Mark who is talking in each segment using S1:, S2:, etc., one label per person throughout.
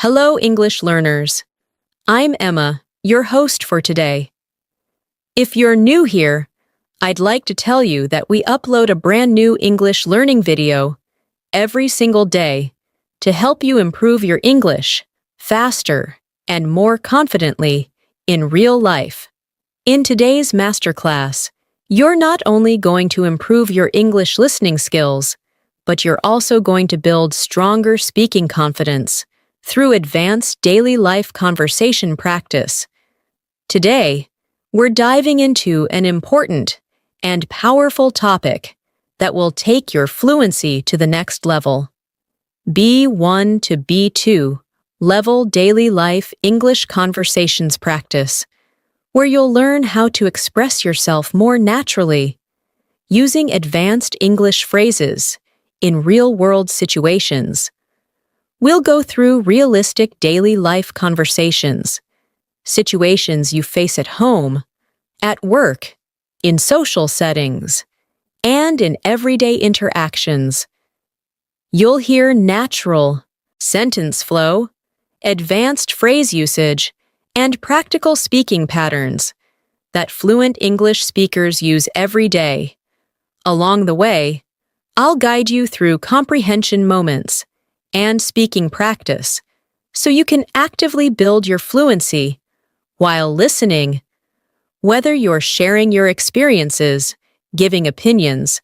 S1: Hello, English learners. I'm Emma, your host for today. If you're new here, I'd like to tell you that we upload a brand new English learning video every single day to help you improve your English faster and more confidently in real life. In today's masterclass, you're not only going to improve your English listening skills, but you're also going to build stronger speaking confidence through advanced daily life conversation practice. Today, we're diving into an important and powerful topic that will take your fluency to the next level. B1 to B2 Level Daily Life English Conversations Practice, where you'll learn how to express yourself more naturally, using advanced English phrases in real-world situations. We'll go through realistic daily life conversations, situations you face at home, at work, in social settings, and in everyday interactions. You'll hear natural sentence flow, advanced phrase usage, and practical speaking patterns that fluent English speakers use every day. Along the way, I'll guide you through comprehension moments and speaking practice so you can actively build your fluency while listening. Whether you're sharing your experiences, giving opinions,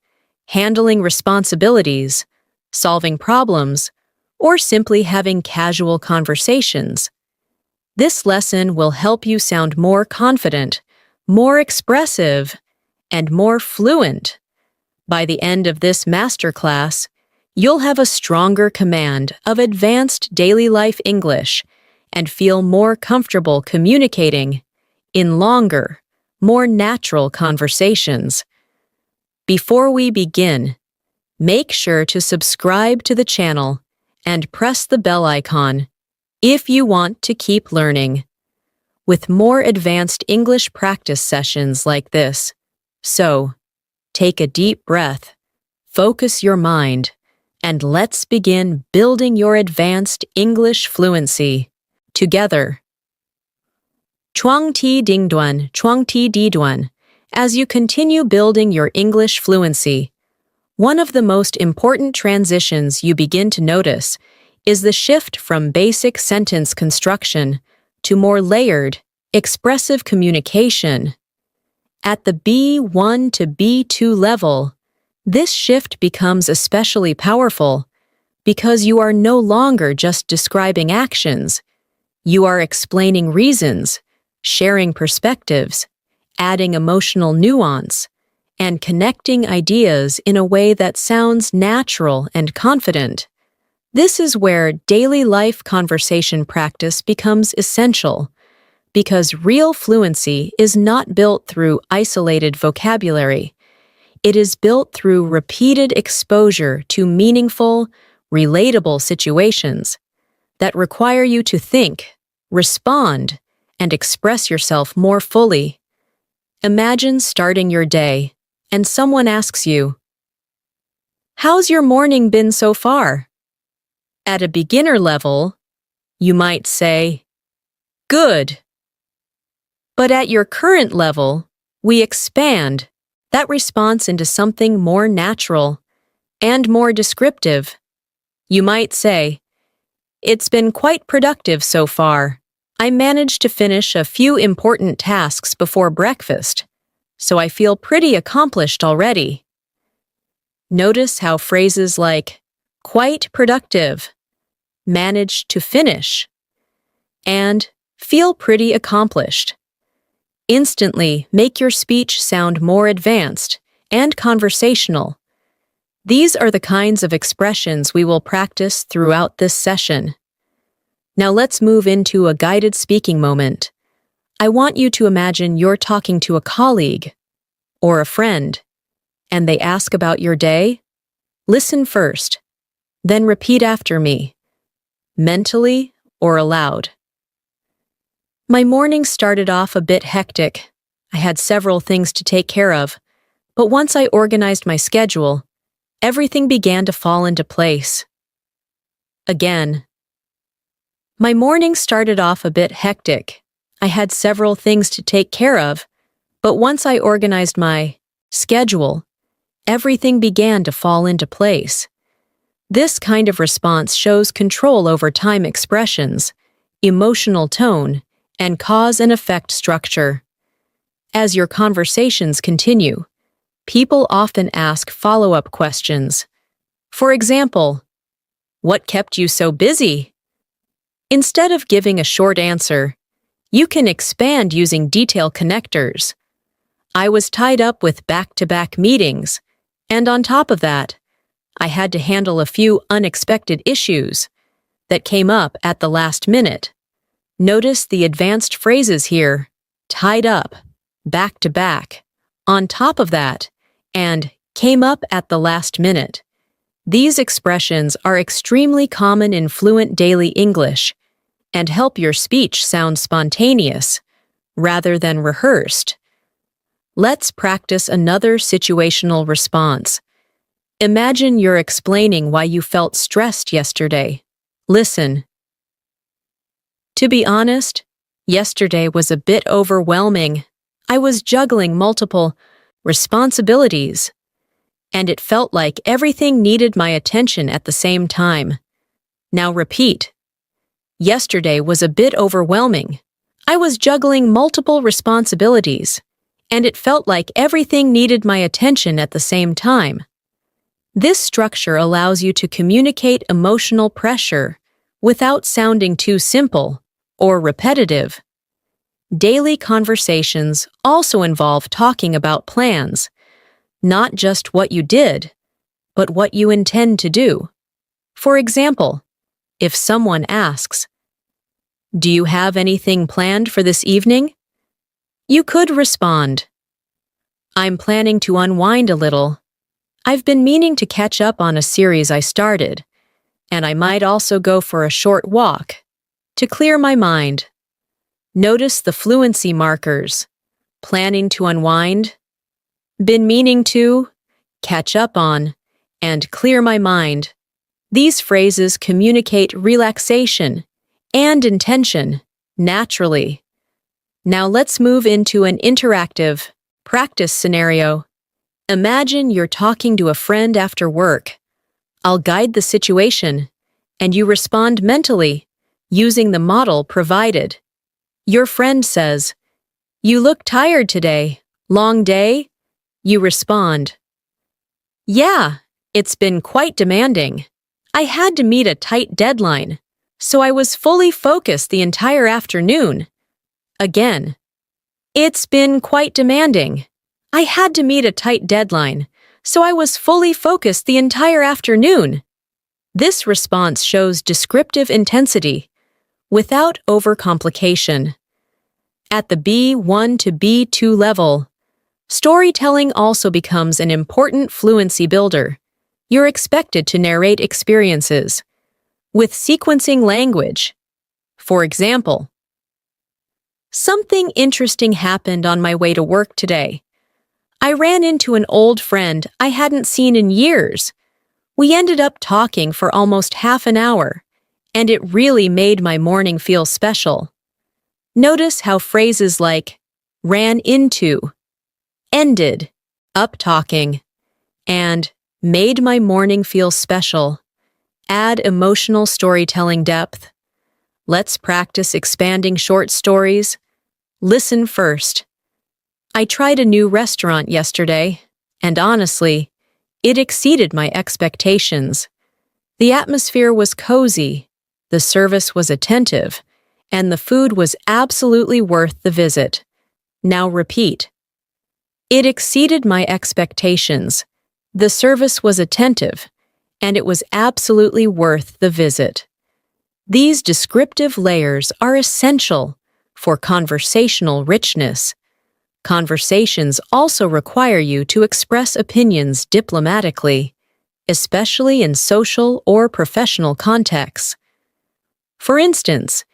S1: handling responsibilities, solving problems, or simply having casual conversations, this lesson will help you sound more confident, more expressive, and more fluent. By the end of this masterclass, you'll have a stronger command of advanced daily life English and feel more comfortable communicating in longer, more natural conversations. Before we begin, make sure to subscribe to the channel and press the bell icon if you want to keep learning with more advanced English practice sessions like this. So, take a deep breath, focus your mind, and let's begin building your advanced English fluency together. Chuang ti ding duan, chuang ti di duan. As you continue building your English fluency, one of the most important transitions you begin to notice is the shift from basic sentence construction to more layered, expressive communication. At the B1 to B2 level, this shift becomes especially powerful because you are no longer just describing actions. You are explaining reasons, sharing perspectives, adding emotional nuance, and connecting ideas in a way that sounds natural and confident. This is where daily life conversation practice becomes essential, because real fluency is not built through isolated vocabulary. It is built through repeated exposure to meaningful, relatable situations that require you to think, respond, and express yourself more fully. Imagine starting your day and someone asks you, "How's your morning been so far?" At a beginner level, you might say, "Good." But at your current level, we expand that response into something more natural and more descriptive. You might say, "It's been quite productive so far. I managed to finish a few important tasks before breakfast, so I feel pretty accomplished already." Notice how phrases like "quite productive," "managed to finish," and "feel pretty accomplished" instantly make your speech sound more advanced and conversational. These are the kinds of expressions we will practice throughout this session. Now let's move into a guided speaking moment. I want you to imagine you're talking to a colleague or a friend, and they ask about your day. Listen first, then repeat after me, mentally or aloud. "My morning started off a bit hectic. I had several things to take care of, but once I organized my schedule, everything began to fall into place." Again, My morning started off a bit hectic. I had several things to take care of, but once I organized my schedule, everything began to fall into place. This kind of response shows control over time expressions, emotional tone, and cause and effect structure. As your conversations continue, people often ask follow-up questions. For example, "What kept you so busy?" Instead of giving a short answer, you can expand using detail connectors. "I was tied up with back-to-back meetings, and on top of that, I had to handle a few unexpected issues that came up at the last minute." Notice the advanced phrases here: tied up, back-to-back, on top of that, and came up at the last minute. These expressions are extremely common in fluent daily English and help your speech sound spontaneous rather than rehearsed. Let's practice another situational response. Imagine you're explaining why you felt stressed yesterday. Listen. "To be honest, yesterday was a bit overwhelming. I was juggling multiple responsibilities, and it felt like everything needed my attention at the same time." Now repeat. "Yesterday was a bit overwhelming. I was juggling multiple responsibilities, and it felt like everything needed my attention at the same time." This structure allows you to communicate emotional pressure without sounding too simple or repetitive. Daily conversations also involve talking about plans, not just what you did, but what you intend to do. For example, if someone asks, "Do you have anything planned for this evening?" you could respond, "I'm planning to unwind a little. I've been meaning to catch up on a series I started, and I might also go for a short walk to clear my mind." Notice the fluency markers: planning to unwind, been meaning to, catch up on, and clear my mind. These phrases communicate relaxation and intention naturally. Now let's move into an interactive practice scenario. Imagine you're talking to a friend after work. I'll guide the situation, and you respond mentally using the model provided. Your friend says, "You look tired today. Long day?" You respond, "Yeah, it's been quite demanding. I had to meet a tight deadline, so I was fully focused the entire afternoon." Again, "It's been quite demanding. I had to meet a tight deadline, so I was fully focused the entire afternoon." This response shows descriptive intensity without overcomplication. At the B1 to B2 level, storytelling also becomes an important fluency builder. You're expected to narrate experiences with sequencing language. For example, "Something interesting happened on my way to work today. I ran into an old friend I hadn't seen in years. We ended up talking for almost half an hour, and it really made my morning feel special." Notice how phrases like "ran into," "ended up talking," and "made my morning feel special" add emotional storytelling depth. Let's practice expanding short stories. Listen first. "I tried a new restaurant yesterday, and honestly, it exceeded my expectations. The atmosphere was cozy, the service was attentive, and the food was absolutely worth the visit." Now repeat. "It exceeded my expectations. The service was attentive, and it was absolutely worth the visit." These descriptive layers are essential for conversational richness. Conversations also require you to express opinions diplomatically, especially in social or professional contexts. For instance,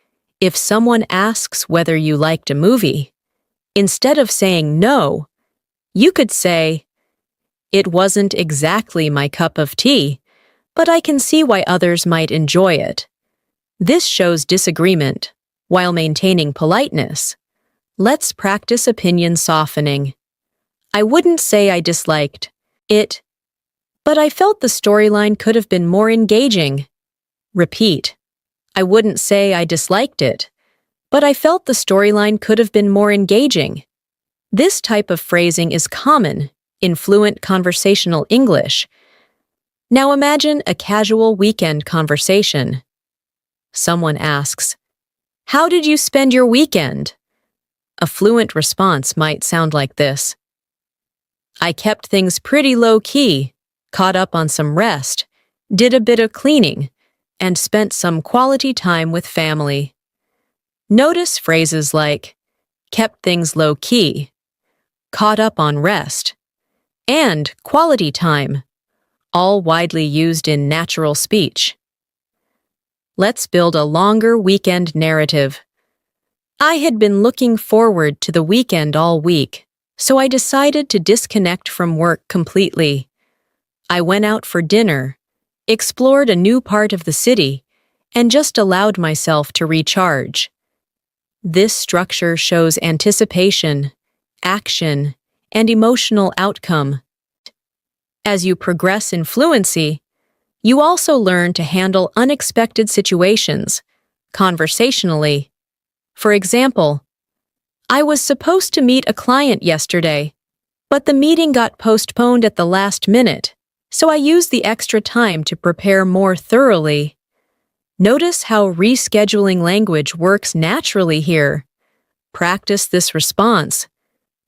S1: if someone asks whether you liked a movie, instead of saying no, you could say, "It wasn't exactly my cup of tea, but I can see why others might enjoy it." This shows disagreement while maintaining politeness. Let's practice opinion softening. I wouldn't say I disliked it, but I felt the storyline could have been more engaging. Repeat. I wouldn't say I disliked it, but I felt the storyline could have been more engaging. This type of phrasing is common in fluent conversational English. Now imagine a casual weekend conversation. Someone asks, "How did you spend your weekend?" A fluent response might sound like this. "I kept things pretty low-key, caught up on some rest, did a bit of cleaning, and spent some quality time with family." Notice phrases like kept things low-key, caught up on rest, and quality time, all widely used in natural speech. Let's build a longer weekend narrative. I had been looking forward to the weekend all week, so I decided to disconnect from work completely. I went out for dinner, explored a new part of the city, and just allowed myself to recharge. This structure shows anticipation, action, and emotional outcome. As you progress in fluency, you also learn to handle unexpected situations, conversationally. For example, I was supposed to meet a client yesterday, but the meeting got postponed at the last minute, so I used the extra time to prepare more thoroughly. Notice how rescheduling language works naturally here. Practice this response.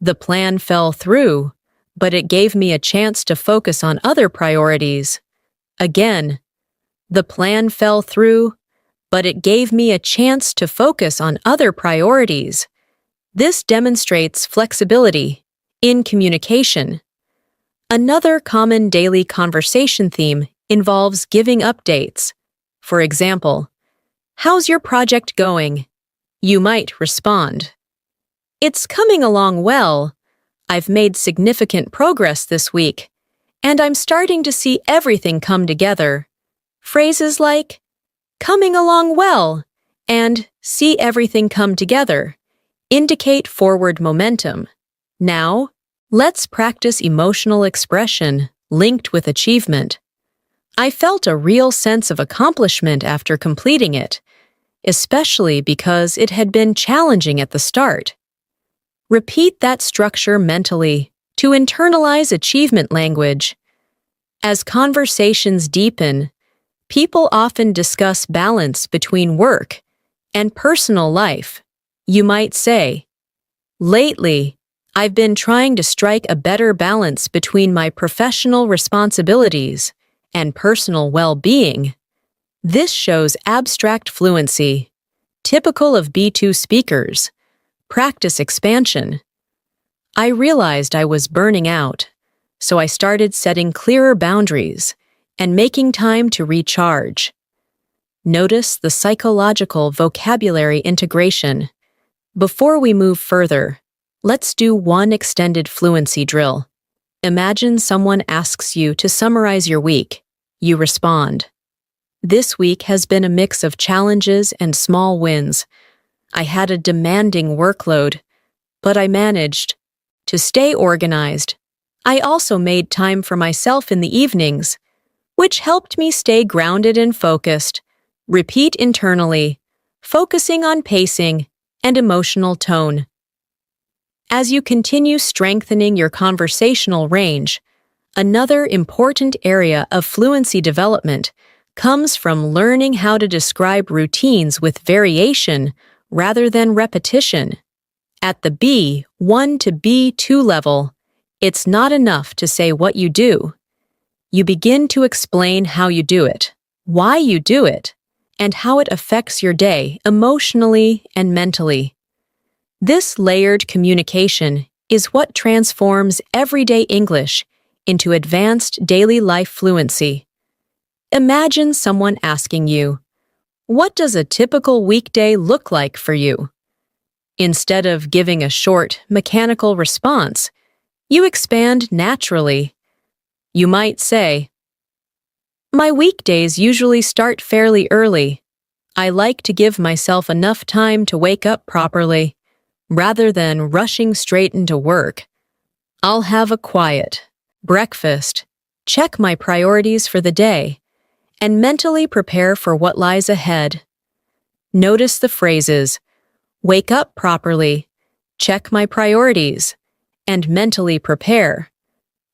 S1: The plan fell through, but it gave me a chance to focus on other priorities. Again, the plan fell through, but it gave me a chance to focus on other priorities. This demonstrates flexibility in communication. Another common daily conversation theme involves giving updates. For example, "How's your project going?" You might respond, "It's coming along well. I've made significant progress this week, and I'm starting to see everything come together." Phrases like "coming along well" and "see everything come together" indicate forward momentum. Now, let's practice emotional expression linked with achievement. I felt a real sense of accomplishment after completing it, especially because it had been challenging at the start. Repeat that structure mentally to internalize achievement language. As conversations deepen, people often discuss balance between work and personal life. You might say, "Lately, I've been trying to strike a better balance between my professional responsibilities and personal well-being." This shows abstract fluency, typical of B2 speakers. Practice expansion. I realized I was burning out, so I started setting clearer boundaries and making time to recharge. Notice the psychological vocabulary integration. Before we move further, let's do one extended fluency drill. Imagine someone asks you to summarize your week. You respond, "This week has been a mix of challenges and small wins. I had a demanding workload, but I managed to stay organized. I also made time for myself in the evenings, which helped me stay grounded and focused." Repeat internally, focusing on pacing and emotional tone. As you continue strengthening your conversational range, another important area of fluency development comes from learning how to describe routines with variation rather than repetition. At the B1 to B2 level, it's not enough to say what you do. You begin to explain how you do it, why you do it, and how it affects your day emotionally and mentally. This layered communication is what transforms everyday English into advanced daily life fluency. Imagine someone asking you, "What does a typical weekday look like for you?" Instead of giving a short, mechanical response, you expand naturally. You might say, "My weekdays usually start fairly early. I like to give myself enough time to wake up properly, rather than rushing straight into work. I'll have a quiet breakfast, check my priorities for the day, and mentally prepare for what lies ahead. Notice the phrases, wake up properly, check my priorities, and mentally prepare.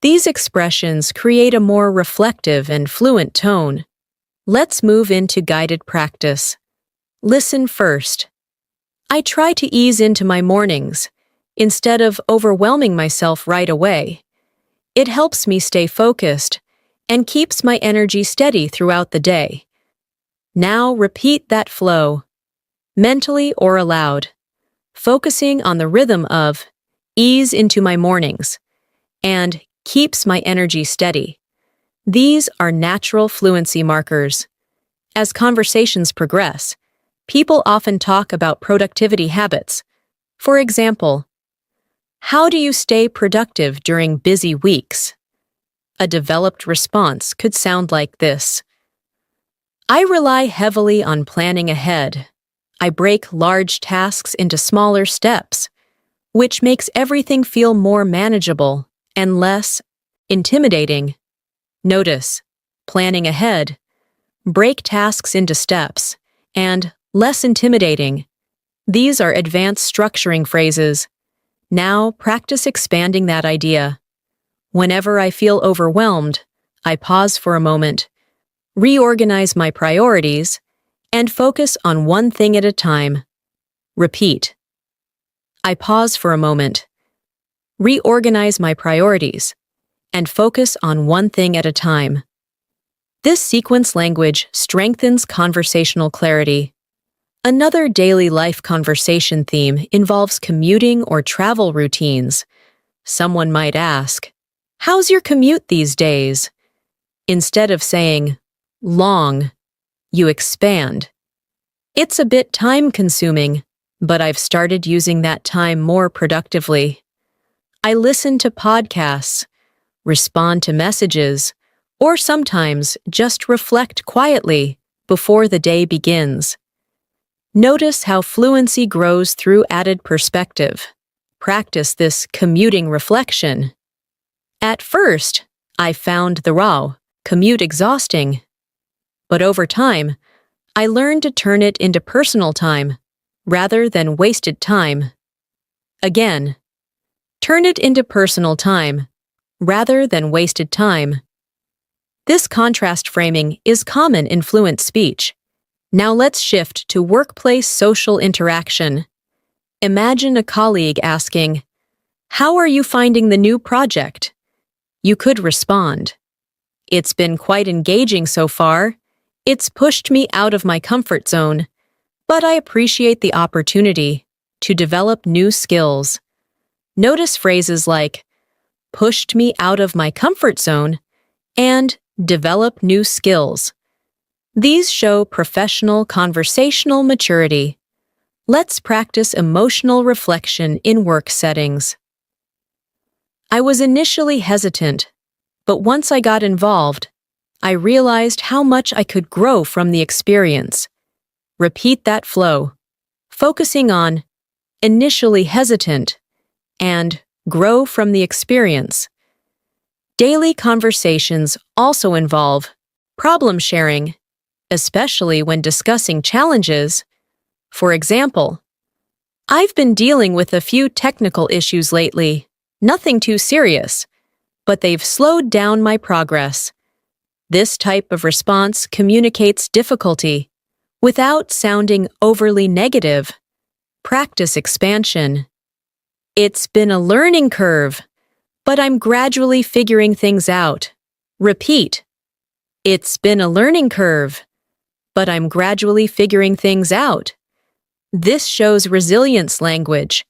S1: These expressions create a more reflective and fluent tone. Let's move into guided practice. Listen first. I try to ease into my mornings, instead of overwhelming myself right away. It helps me stay focused and keeps my energy steady throughout the day. Now repeat that flow, mentally or aloud, focusing on the rhythm of ease into my mornings and keeps my energy steady. These are natural fluency markers. As conversations progress, people often talk about productivity habits. For example, how do you stay productive during busy weeks? A developed response could sound like this. I rely heavily on planning ahead. I break large tasks into smaller steps, which makes everything feel more manageable and less intimidating. Notice, planning ahead, break tasks into steps, and less intimidating. These are advanced structuring phrases. Now practice expanding that idea. Whenever I feel overwhelmed, I pause for a moment, reorganize my priorities, and focus on one thing at a time. Repeat. I pause for a moment, reorganize my priorities, and focus on one thing at a time. This sequence language strengthens conversational clarity. Another daily life conversation theme involves commuting or travel routines. Someone might ask, "How's your commute these days?" Instead of saying, "long," you expand. It's a bit time-consuming, but I've started using that time more productively. I listen to podcasts, respond to messages, or sometimes just reflect quietly before the day begins. Notice how fluency grows through added perspective. Practice this commuting reflection. At first, I found the raw commute exhausting, but over time, I learned to turn it into personal time rather than wasted time. Again, turn it into personal time rather than wasted time. This contrast framing is common in fluent speech. Now let's shift to workplace social interaction. Imagine a colleague asking, "How are you finding the new project?" You could respond, "It's been quite engaging so far. It's pushed me out of my comfort zone, but I appreciate the opportunity to develop new skills." Notice phrases like, "pushed me out of my comfort zone," and "develop new skills." These show professional conversational maturity. Let's practice emotional reflection in work settings. I was initially hesitant, but once I got involved, I realized how much I could grow from the experience. Repeat that flow, focusing on initially hesitant and grow from the experience. Daily conversations also involve problem sharing, especially when discussing challenges. For example, "I've been dealing with a few technical issues lately, nothing too serious, but they've slowed down my progress." This type of response communicates difficulty without sounding overly negative. Practice expansion. "It's been a learning curve, but I'm gradually figuring things out." Repeat. "It's been a learning curve, but I'm gradually figuring things out." This shows resilience language.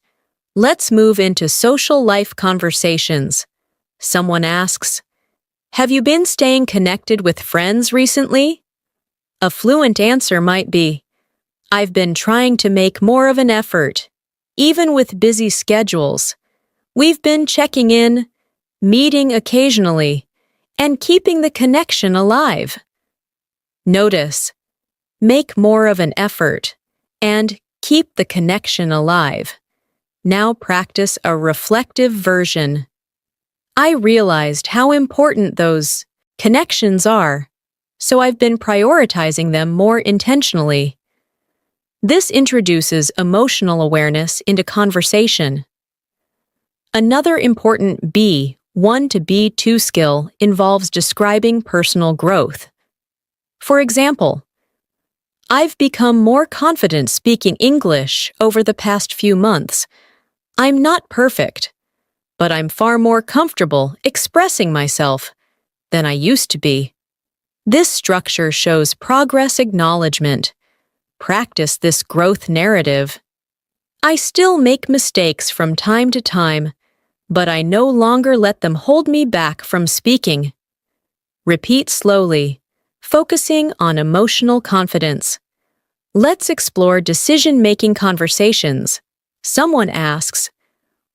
S1: Let's move into social life conversations. Someone asks, "Have you been staying connected with friends recently?" A fluent answer might be, "I've been trying to make more of an effort, even with busy schedules. We've been checking in, meeting occasionally, and keeping the connection alive." Notice, make more of an effort, and keep the connection alive. Now practice a reflective version. I realized how important those connections are, so I've been prioritizing them more intentionally. This introduces emotional awareness into conversation. Another important B1 to B2 skill involves describing personal growth. For example, I've become more confident speaking English over the past few months. I'm not perfect, but I'm far more comfortable expressing myself than I used to be. This structure shows progress acknowledgement. Practice this growth narrative. I still make mistakes from time to time, but I no longer let them hold me back from speaking. Repeat slowly, focusing on emotional confidence. Let's explore decision-making conversations. Someone asks,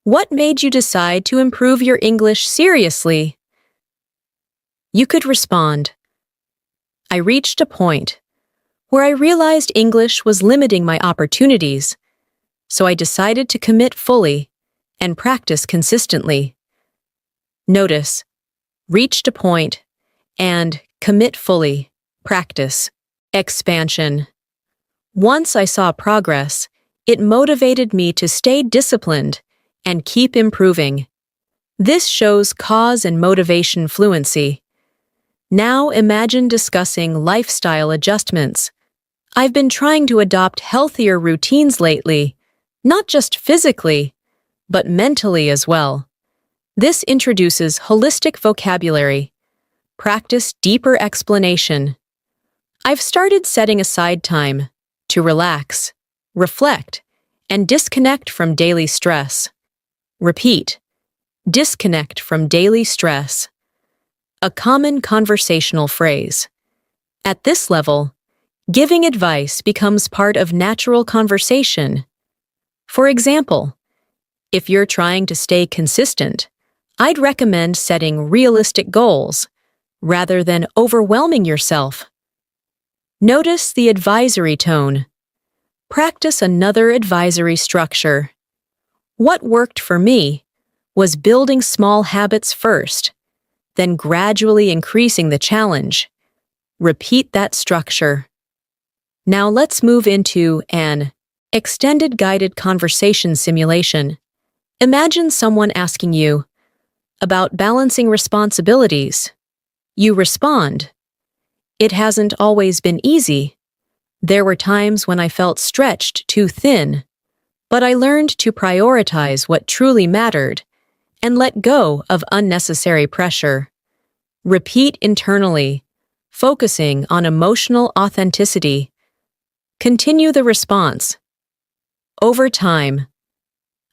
S1: "What made you decide to improve your English seriously?" You could respond, "I reached a point where I realized English was limiting my opportunities, so I decided to commit fully and practice consistently." Notice, reached a point and commit fully, practice, expansion. Once I saw progress, it motivated me to stay disciplined and keep improving. This shows cause and motivation fluency. Now imagine discussing lifestyle adjustments. I've been trying to adopt healthier routines lately, not just physically, but mentally as well. This introduces holistic vocabulary. Practice deeper explanation. I've started setting aside time to relax, reflect, and disconnect from daily stress. Repeat, disconnect from daily stress. A common conversational phrase. At this level, giving advice becomes part of natural conversation. For example, if you're trying to stay consistent, I'd recommend setting realistic goals rather than overwhelming yourself. Notice the advisory tone. Practice another advisory structure. What worked for me was building small habits first, then gradually increasing the challenge. Repeat that structure. Now let's move into an extended guided conversation simulation. Imagine someone asking you about balancing responsibilities. You respond, "It hasn't always been easy. There were times when I felt stretched too thin, but I learned to prioritize what truly mattered and let go of unnecessary pressure." Repeat internally, focusing on emotional authenticity. Continue the response. Over time,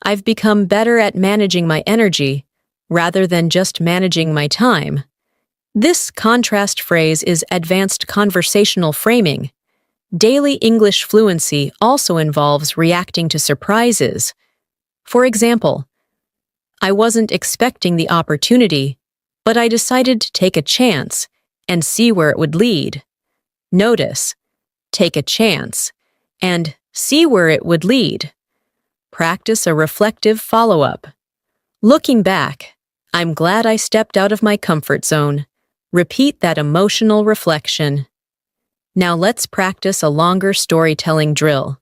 S1: I've become better at managing my energy rather than just managing my time. This contrast phrase is advanced conversational framing. Daily English fluency also involves reacting to surprises. For example, I wasn't expecting the opportunity, but I decided to take a chance and see where it would lead. Notice, take a chance and see where it would lead. Practice a reflective follow-up. Looking back, I'm glad I stepped out of my comfort zone. Repeat that emotional reflection. Now let's practice a longer storytelling drill,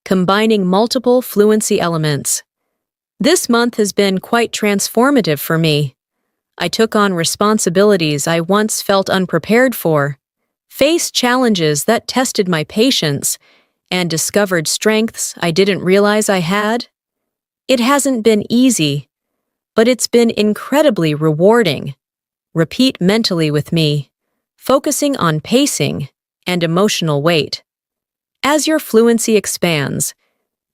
S1: combining multiple fluency elements. This month has been quite transformative for me. I took on responsibilities I once felt unprepared for, faced challenges that tested my patience, and discovered strengths I didn't realize I had. It hasn't been easy, but it's been incredibly rewarding. Repeat mentally with me, focusing on pacing and emotional weight. As your fluency expands,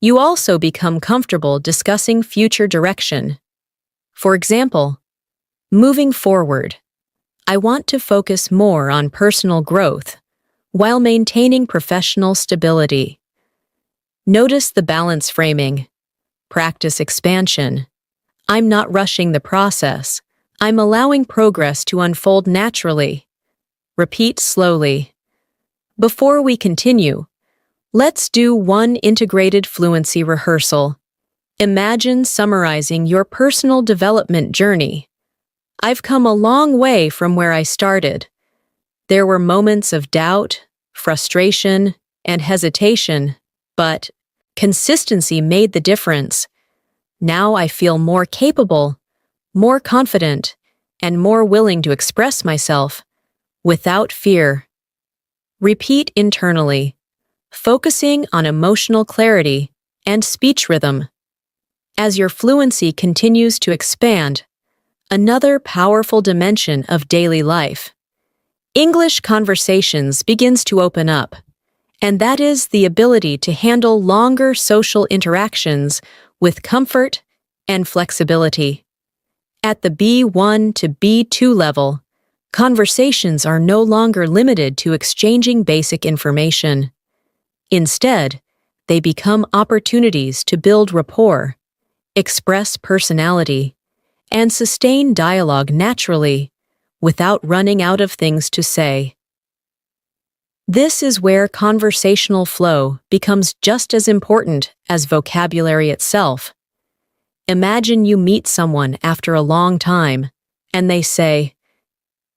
S1: you also become comfortable discussing future direction. For example, moving forward, I want to focus more on personal growth while maintaining professional stability. Notice the balance framing. Practice expansion. I'm not rushing the process. I'm allowing progress to unfold naturally. Repeat slowly. Before we continue, let's do one integrated fluency rehearsal. Imagine summarizing your personal development journey. I've come a long way from where I started. There were moments of doubt, frustration, and hesitation, but consistency made the difference. Now I feel more capable, more confident, and more willing to express myself without fear. Repeat internally, focusing on emotional clarity and speech rhythm. As your fluency continues to expand, another powerful dimension of daily life, English conversations begins to open up, and that is the ability to handle longer social interactions with comfort and flexibility. At the B1 to B2 level, conversations are no longer limited to exchanging basic information. Instead, they become opportunities to build rapport, express personality, and sustain dialogue naturally without running out of things to say. This is where conversational flow becomes just as important as vocabulary itself. Imagine you meet someone after a long time, and they say,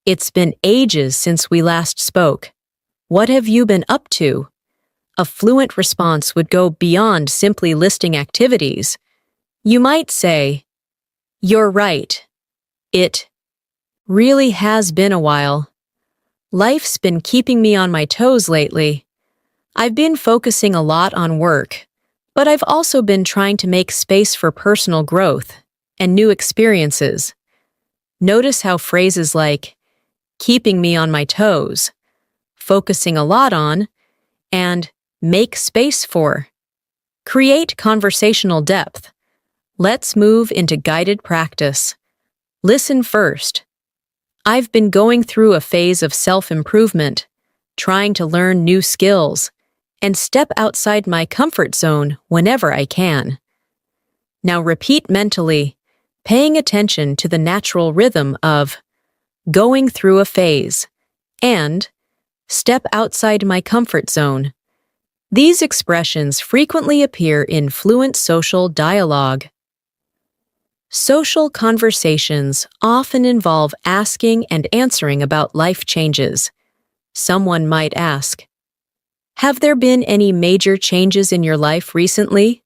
S1: "It's been ages since we last spoke. What have you been up to?" A fluent response would go beyond simply listing activities. You might say, "You're right. It really has been a while. Life's been keeping me on my toes lately. I've been focusing a lot on work, but I've also been trying to make space for personal growth and new experiences." Notice how phrases like "keeping me on my toes," "focusing a lot on," and "make space for" create conversational depth. Let's move into guided practice. Listen first. I've been going through a phase of self-improvement, trying to learn new skills, and step outside my comfort zone whenever I can. Now repeat mentally, paying attention to the natural rhythm of going through a phase and step outside my comfort zone. These expressions frequently appear in fluent social dialogue. Social conversations often involve asking and answering about life changes. Someone might ask, "Have there been any major changes in your life recently?"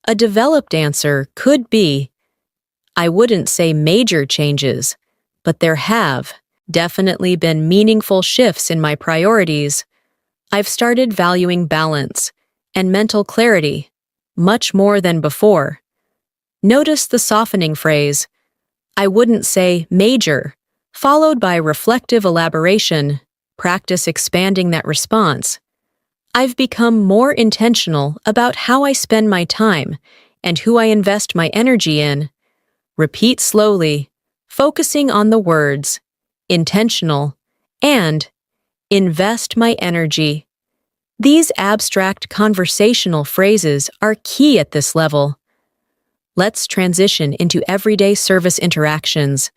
S1: A developed answer could be, "I wouldn't say major changes, but there have definitely been meaningful shifts in my priorities. I've started valuing balance and mental clarity much more than before." Notice the softening phrase, "I wouldn't say major," followed by reflective elaboration. Practice expanding that response. "I've become more intentional about how I spend my time and who I invest my energy in." Repeat slowly, focusing on the words intentional and invest my energy. These abstract conversational phrases are key at this level. Let's transition into everyday service interactions,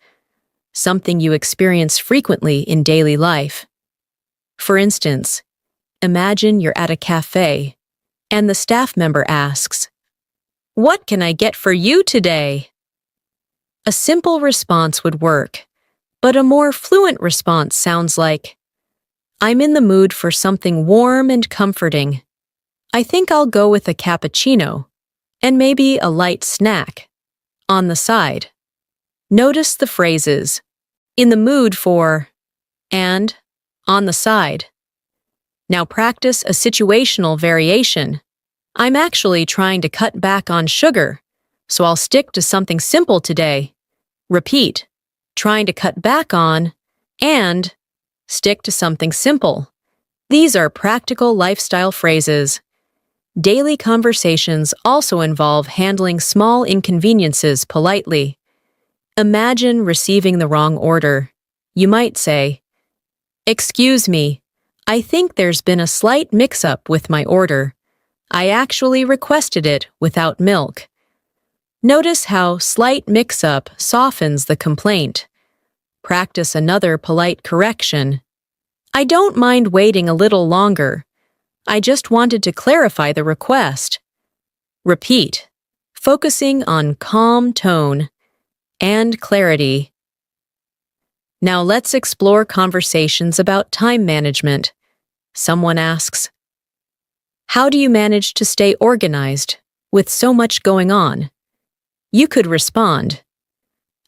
S1: something you experience frequently in daily life. For instance, imagine you're at a cafe, and the staff member asks, "What can I get for you today?" A simple response would work, but a more fluent response sounds like, "I'm in the mood for something warm and comforting. I think I'll go with a cappuccino, and maybe a light snack on the side." Notice the phrases, "in the mood for," and "on the side." Now practice a situational variation. "I'm actually trying to cut back on sugar, so I'll stick to something simple today." Repeat, "trying to cut back on," and "stick to something simple." These are practical lifestyle phrases. Daily conversations also involve handling small inconveniences politely. Imagine receiving the wrong order. You might say, "Excuse me, I think there's been a slight mix-up with my order. I actually requested it without milk." Notice how slight mix-up softens the complaint. Practice another polite correction. I don't mind waiting a little longer. I just wanted to clarify the request. Repeat, focusing on calm tone and clarity. Now let's explore conversations about time management. Someone asks, "How do you manage to stay organized with so much going on?" You could respond,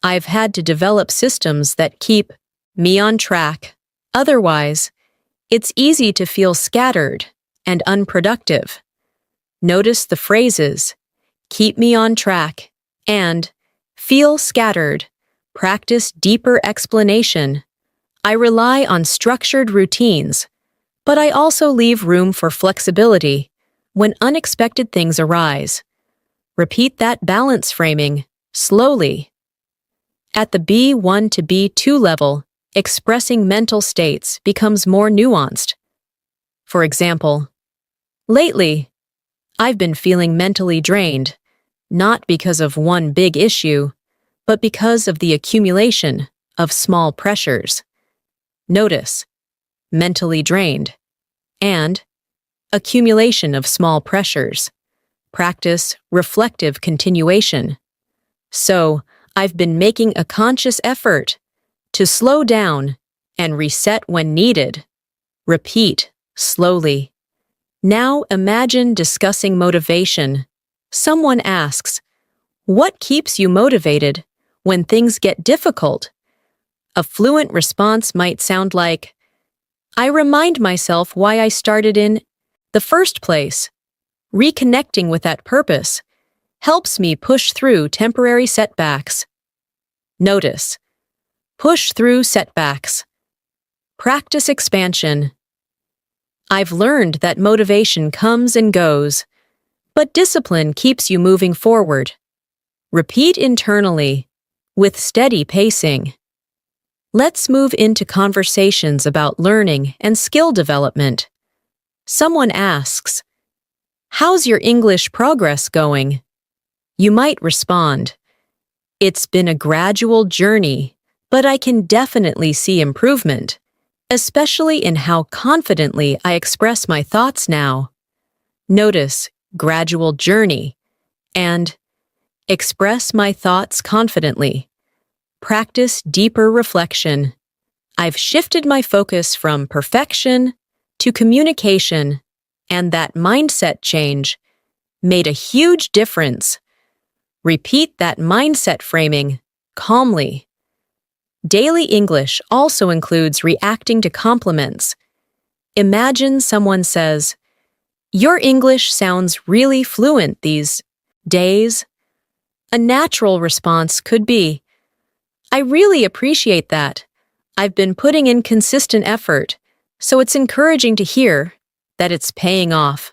S1: "I've had to develop systems that keep me on track. Otherwise, it's easy to feel scattered and unproductive." Notice the phrases, "keep me on track" and "feel scattered." Practice deeper explanation. I rely on structured routines, but I also leave room for flexibility when unexpected things arise. Repeat that balance framing slowly. At the B1 to B2 level, expressing mental states becomes more nuanced. For example, lately, I've been feeling mentally drained, not because of one big issue, but because of the accumulation of small pressures. Notice, mentally drained, and accumulation of small pressures. Practice reflective continuation. So, I've been making a conscious effort to slow down and reset when needed. Repeat slowly. Now imagine discussing motivation. Someone asks, "What keeps you motivated when things get difficult?" A fluent response might sound like, "I remind myself why I started in the first place. Reconnecting with that purpose helps me push through temporary setbacks." Notice, push through setbacks. Practice expansion. I've learned that motivation comes and goes, but discipline keeps you moving forward. Repeat internally, with steady pacing. Let's move into conversations about learning and skill development. Someone asks, "How's your English progress going?" You might respond, "It's been a gradual journey, but I can definitely see improvement, especially in how confidently I express my thoughts now." Notice gradual journey and express my thoughts confidently. Practice deeper reflection. I've shifted my focus from perfection to communication, and that mindset change made a huge difference. Repeat that mindset framing calmly. Daily English also includes reacting to compliments. Imagine someone says, "Your English sounds really fluent these days." A natural response could be, "I really appreciate that. I've been putting in consistent effort, so it's encouraging to hear that it's paying off."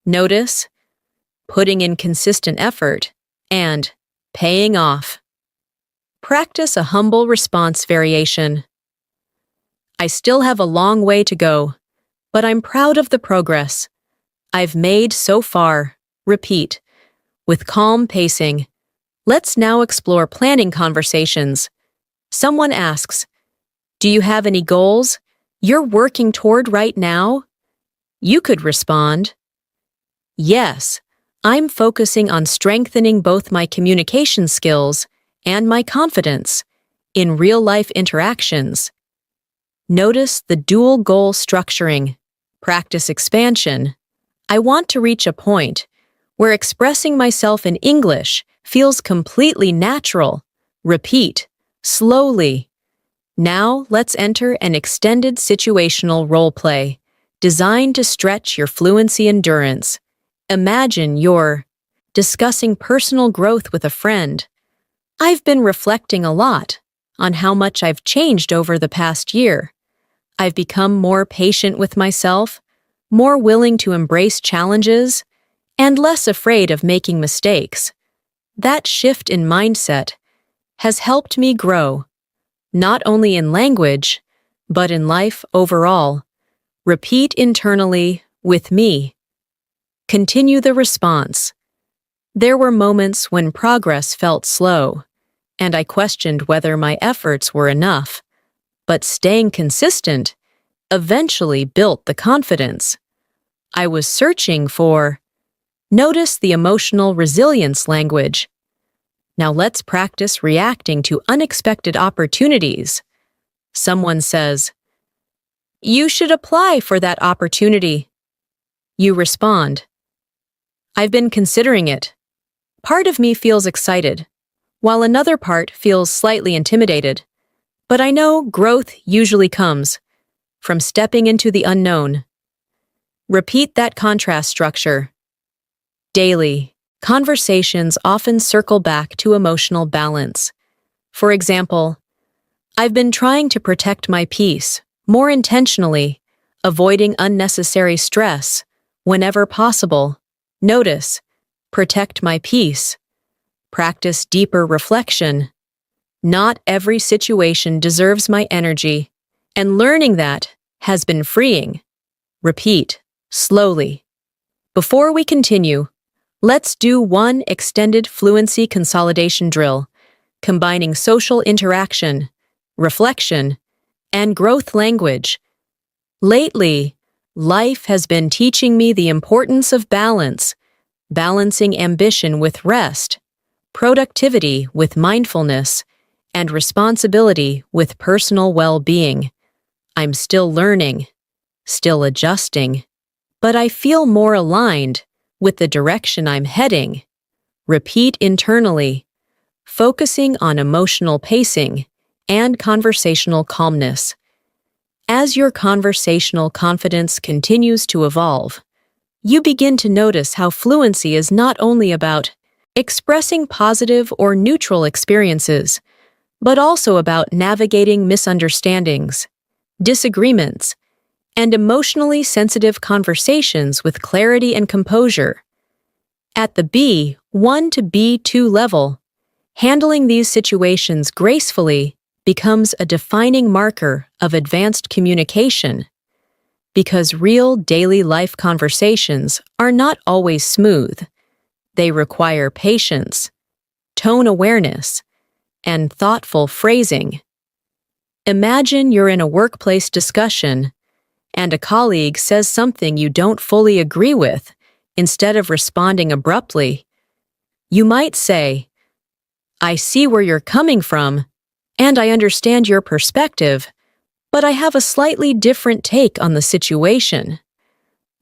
S1: Notice, putting in consistent effort and paying off. Practice a humble response variation. "I still have a long way to go, but I'm proud of the progress I've made so far." Repeat, with calm pacing. Let's now explore planning conversations. Someone asks, "Do you have any goals you're working toward right now?" You could respond, "Yes, I'm focusing on strengthening both my communication skills and my confidence in real-life interactions." Notice the dual goal structuring. Practice expansion. I want to reach a point where expressing myself in English feels completely natural. Repeat, slowly. Now let's enter an extended situational role play, designed to stretch your fluency endurance. Imagine you're discussing personal growth with a friend. "I've been reflecting a lot on how much I've changed over the past year. I've become more patient with myself, more willing to embrace challenges, and less afraid of making mistakes. That shift in mindset has helped me grow, not only in language, but in life overall." Repeat internally with me. Continue the response. There were moments when progress felt slow, and I questioned whether my efforts were enough. But staying consistent eventually built the confidence. I was searching for. Notice the emotional resilience language. Now let's practice reacting to unexpected opportunities. Someone says, "You should apply for that opportunity." You respond, "I've been considering it." Part of me feels excited, while another part feels slightly intimidated. But I know growth usually comes from stepping into the unknown. Repeat that contrast structure. Daily, conversations often circle back to emotional balance. For example, I've been trying to protect my peace more intentionally, avoiding unnecessary stress whenever possible. Notice, protect my peace. Practice deeper reflection. Not every situation deserves my energy, and learning that has been freeing. Repeat, slowly. Before we continue, let's do one extended fluency consolidation drill, combining social interaction, reflection, and growth language. Lately, life has been teaching me the importance of balance, balancing ambition with rest, productivity with mindfulness, and responsibility with personal well-being. I'm still learning, still adjusting, but I feel more aligned with the direction I'm heading. Repeat internally, focusing on emotional pacing and conversational calmness. As your conversational confidence continues to evolve, you begin to notice how fluency is not only about expressing positive or neutral experiences, but also about navigating misunderstandings, disagreements, and emotionally sensitive conversations with clarity and composure. At the B1 to B2 level, handling these situations gracefully becomes a defining marker of advanced communication, because real daily life conversations are not always smooth. They require patience, tone awareness, and thoughtful phrasing. Imagine you're in a workplace discussion and a colleague says something you don't fully agree with. Instead of responding abruptly, you might say, "I see where you're coming from, and I understand your perspective, but I have a slightly different take on the situation."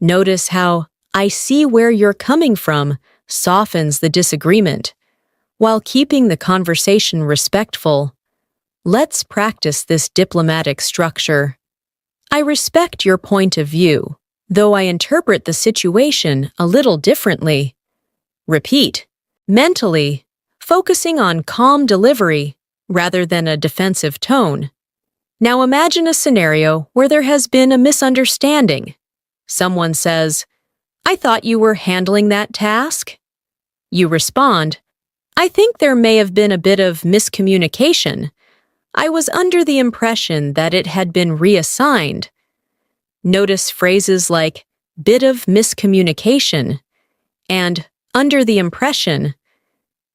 S1: Notice how "I see where you're coming from" softens the disagreement, while keeping the conversation respectful. Let's practice this diplomatic structure. "I respect your point of view, though I interpret the situation a little differently." Repeat, mentally, focusing on calm delivery rather than a defensive tone. Now imagine a scenario where there has been a misunderstanding. Someone says, "I thought you were handling that task." You respond, "I think there may have been a bit of miscommunication. I was under the impression that it had been reassigned." Notice phrases like "bit of miscommunication" and "under the impression."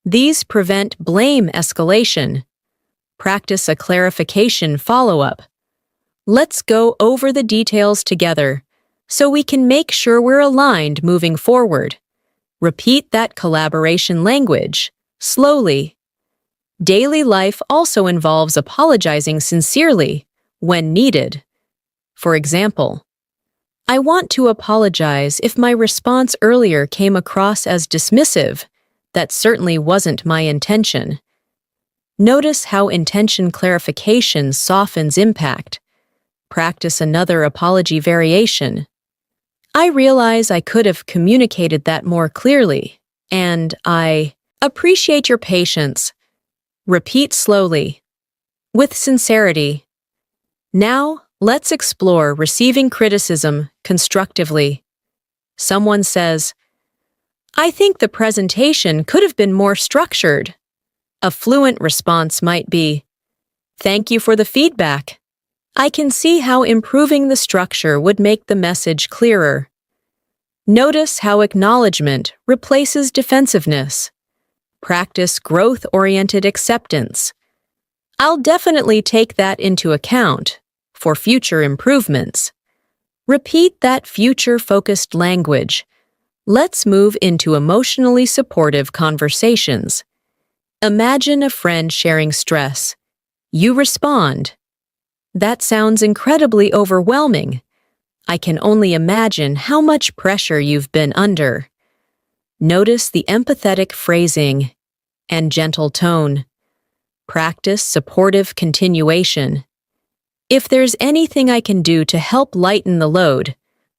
S1: These prevent blame escalation. Practice a clarification follow-up. Let's go over the details together so we can make sure we're aligned moving forward. Repeat that collaboration language, slowly. Daily life also involves apologizing sincerely when needed. For example, "I want to apologize if my response earlier came across as dismissive. That certainly wasn't my intention." Notice how intention clarification softens impact. Practice another apology variation. "I realize I could have communicated that more clearly, and I appreciate your patience." Repeat slowly, with sincerity. Now, let's explore receiving criticism constructively. Someone says, "I think the presentation could have been more structured." A fluent response might be, "Thank you for the feedback. I can see how improving the structure would make the message clearer." Notice how acknowledgement replaces defensiveness. Practice growth-oriented acceptance. "I'll definitely take that into account." for future improvements. Repeat that future-focused language. Let's move into emotionally supportive conversations. Imagine a friend sharing stress. You respond, "That sounds incredibly overwhelming. I can only imagine how much pressure you've been under." Notice the empathetic phrasing and gentle tone. Practice supportive continuation. "If there's anything I can do to help lighten the load,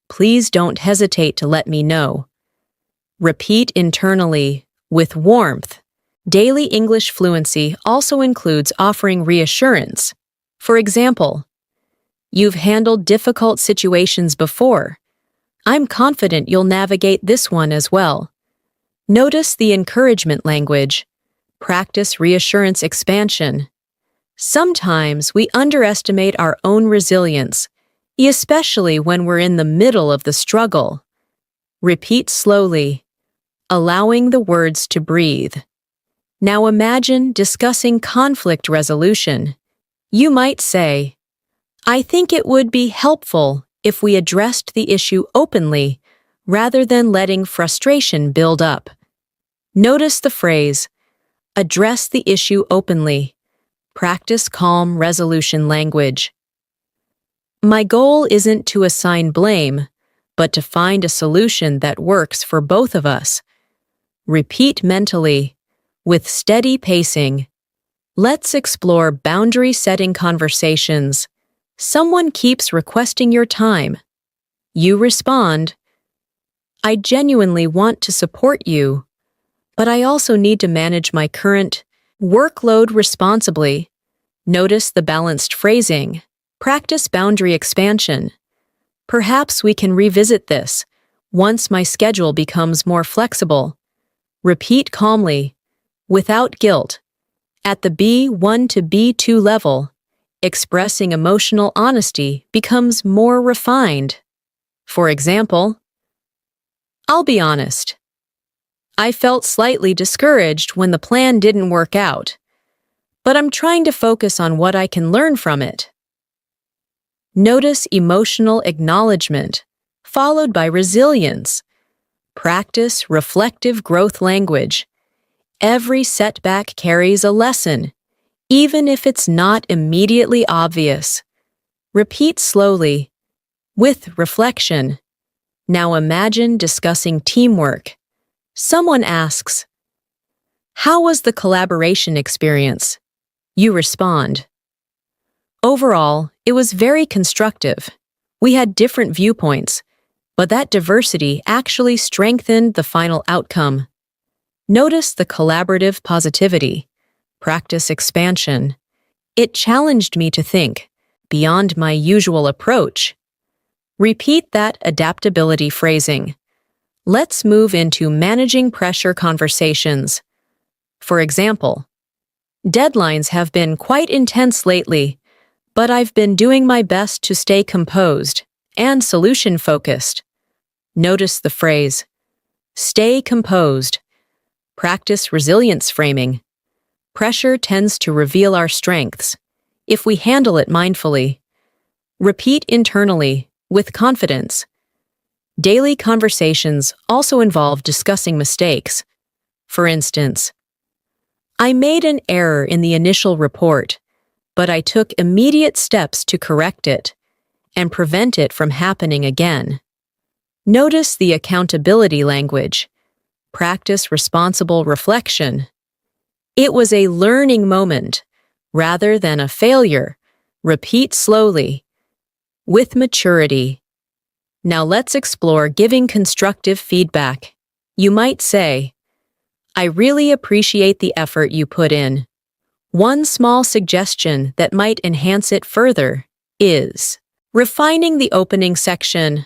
S1: please don't hesitate to let me know." Repeat internally with warmth. Daily English fluency also includes offering reassurance. For example, "You've handled difficult situations before. I'm confident you'll navigate this one as well." Notice the encouragement language. Practice reassurance expansion. Sometimes we underestimate our own resilience, especially when we're in the middle of the struggle. Repeat slowly, allowing the words to breathe. Now imagine discussing conflict resolution. You might say, "I think it would be helpful if we addressed the issue openly rather than letting frustration build up." Notice the phrase, "address the issue openly." Practice calm resolution language. My goal isn't to assign blame, but to find a solution that works for both of us. Repeat mentally, with steady pacing. Let's explore boundary-setting conversations. Someone keeps requesting your time. You respond, "I genuinely want to support you, but I also need to manage my current workload responsibly." Notice the balanced phrasing. Practice boundary expansion. "Perhaps we can revisit this once my schedule becomes more flexible." Repeat calmly, without guilt. At the B1 to B2 level, expressing emotional honesty becomes more refined. For example, "I'll be honest. I felt slightly discouraged when the plan didn't work out, but I'm trying to focus on what I can learn from it." Notice emotional acknowledgement, followed by resilience. Practice reflective growth language. Every setback carries a lesson, even if it's not immediately obvious. Repeat slowly, with reflection. Now imagine discussing teamwork. Someone asks, "How was the collaboration experience?" You respond, "Overall, it was very constructive. We had different viewpoints, but that diversity actually strengthened the final outcome." Notice the collaborative positivity. Practice expansion. "It challenged me to think beyond my usual approach." Repeat that adaptability phrasing. Let's move into managing pressure conversations. For example, "Deadlines have been quite intense lately, but I've been doing my best to stay composed and solution-focused." Notice the phrase, "stay composed." Practice resilience framing. Pressure tends to reveal our strengths if we handle it mindfully. Repeat internally, with confidence. Daily conversations also involve discussing mistakes. For instance, "I made an error in the initial report, but I took immediate steps to correct it and prevent it from happening again." Notice the accountability language. Practice responsible reflection. "It was a learning moment rather than a failure." Repeat slowly, with maturity. Now let's explore giving constructive feedback. You might say, "I really appreciate the effort you put in. One small suggestion that might enhance it further is..." Refining the opening section.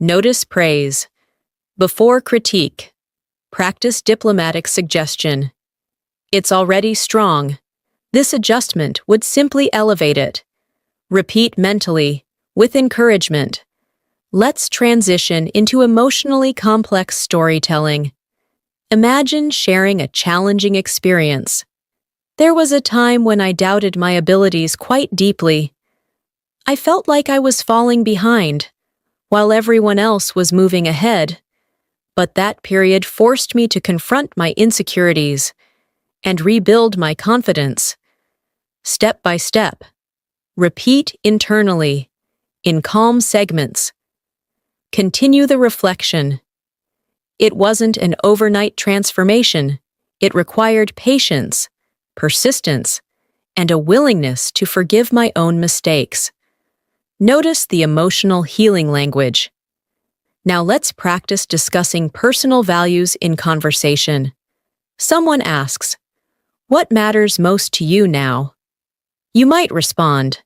S1: Notice praise. Before critique. Practice diplomatic suggestion. "It's already strong. This adjustment would simply elevate it." Repeat mentally, with encouragement. Let's transition into emotionally complex storytelling. Imagine sharing a challenging experience. "There was a time when I doubted my abilities quite deeply, I felt like I was falling behind, while everyone else was moving ahead. But that period forced me to confront my insecurities and rebuild my confidence. Step by step. Repeat internally, in calm segments. Continue the reflection. It wasn't an overnight transformation. It required patience, persistence, and a willingness to forgive my own mistakes. Notice the emotional healing language. Now let's practice discussing personal values in conversation. Someone asks, "What matters most to you now?" You might respond,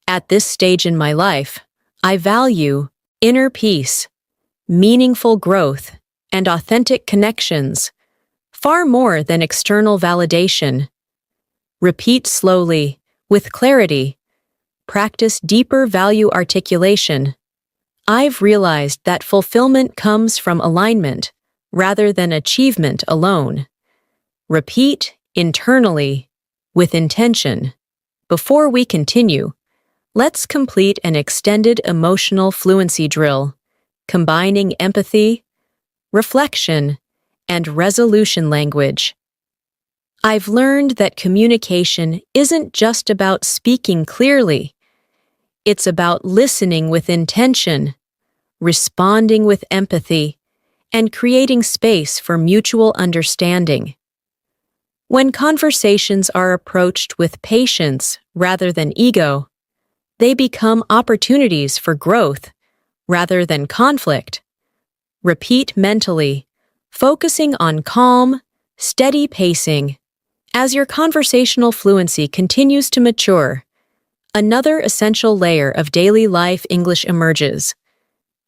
S1: "At this stage in my life, I value inner peace, meaningful growth, and authentic connections, far more than external validation." Repeat slowly, with clarity. Practice deeper value articulation. I've realized that fulfillment comes from alignment rather than achievement alone. Repeat internally, with intention. Before we continue, let's complete an extended emotional fluency drill, combining empathy, reflection, and resolution language. I've learned that communication isn't just about speaking clearly. It's about listening with intention, responding with empathy, and creating space for mutual understanding. When conversations are approached with patience rather than ego, they become opportunities for growth rather than conflict. Repeat mentally, focusing on calm, steady pacing. As your conversational fluency continues to mature, another essential layer of daily life English emerges,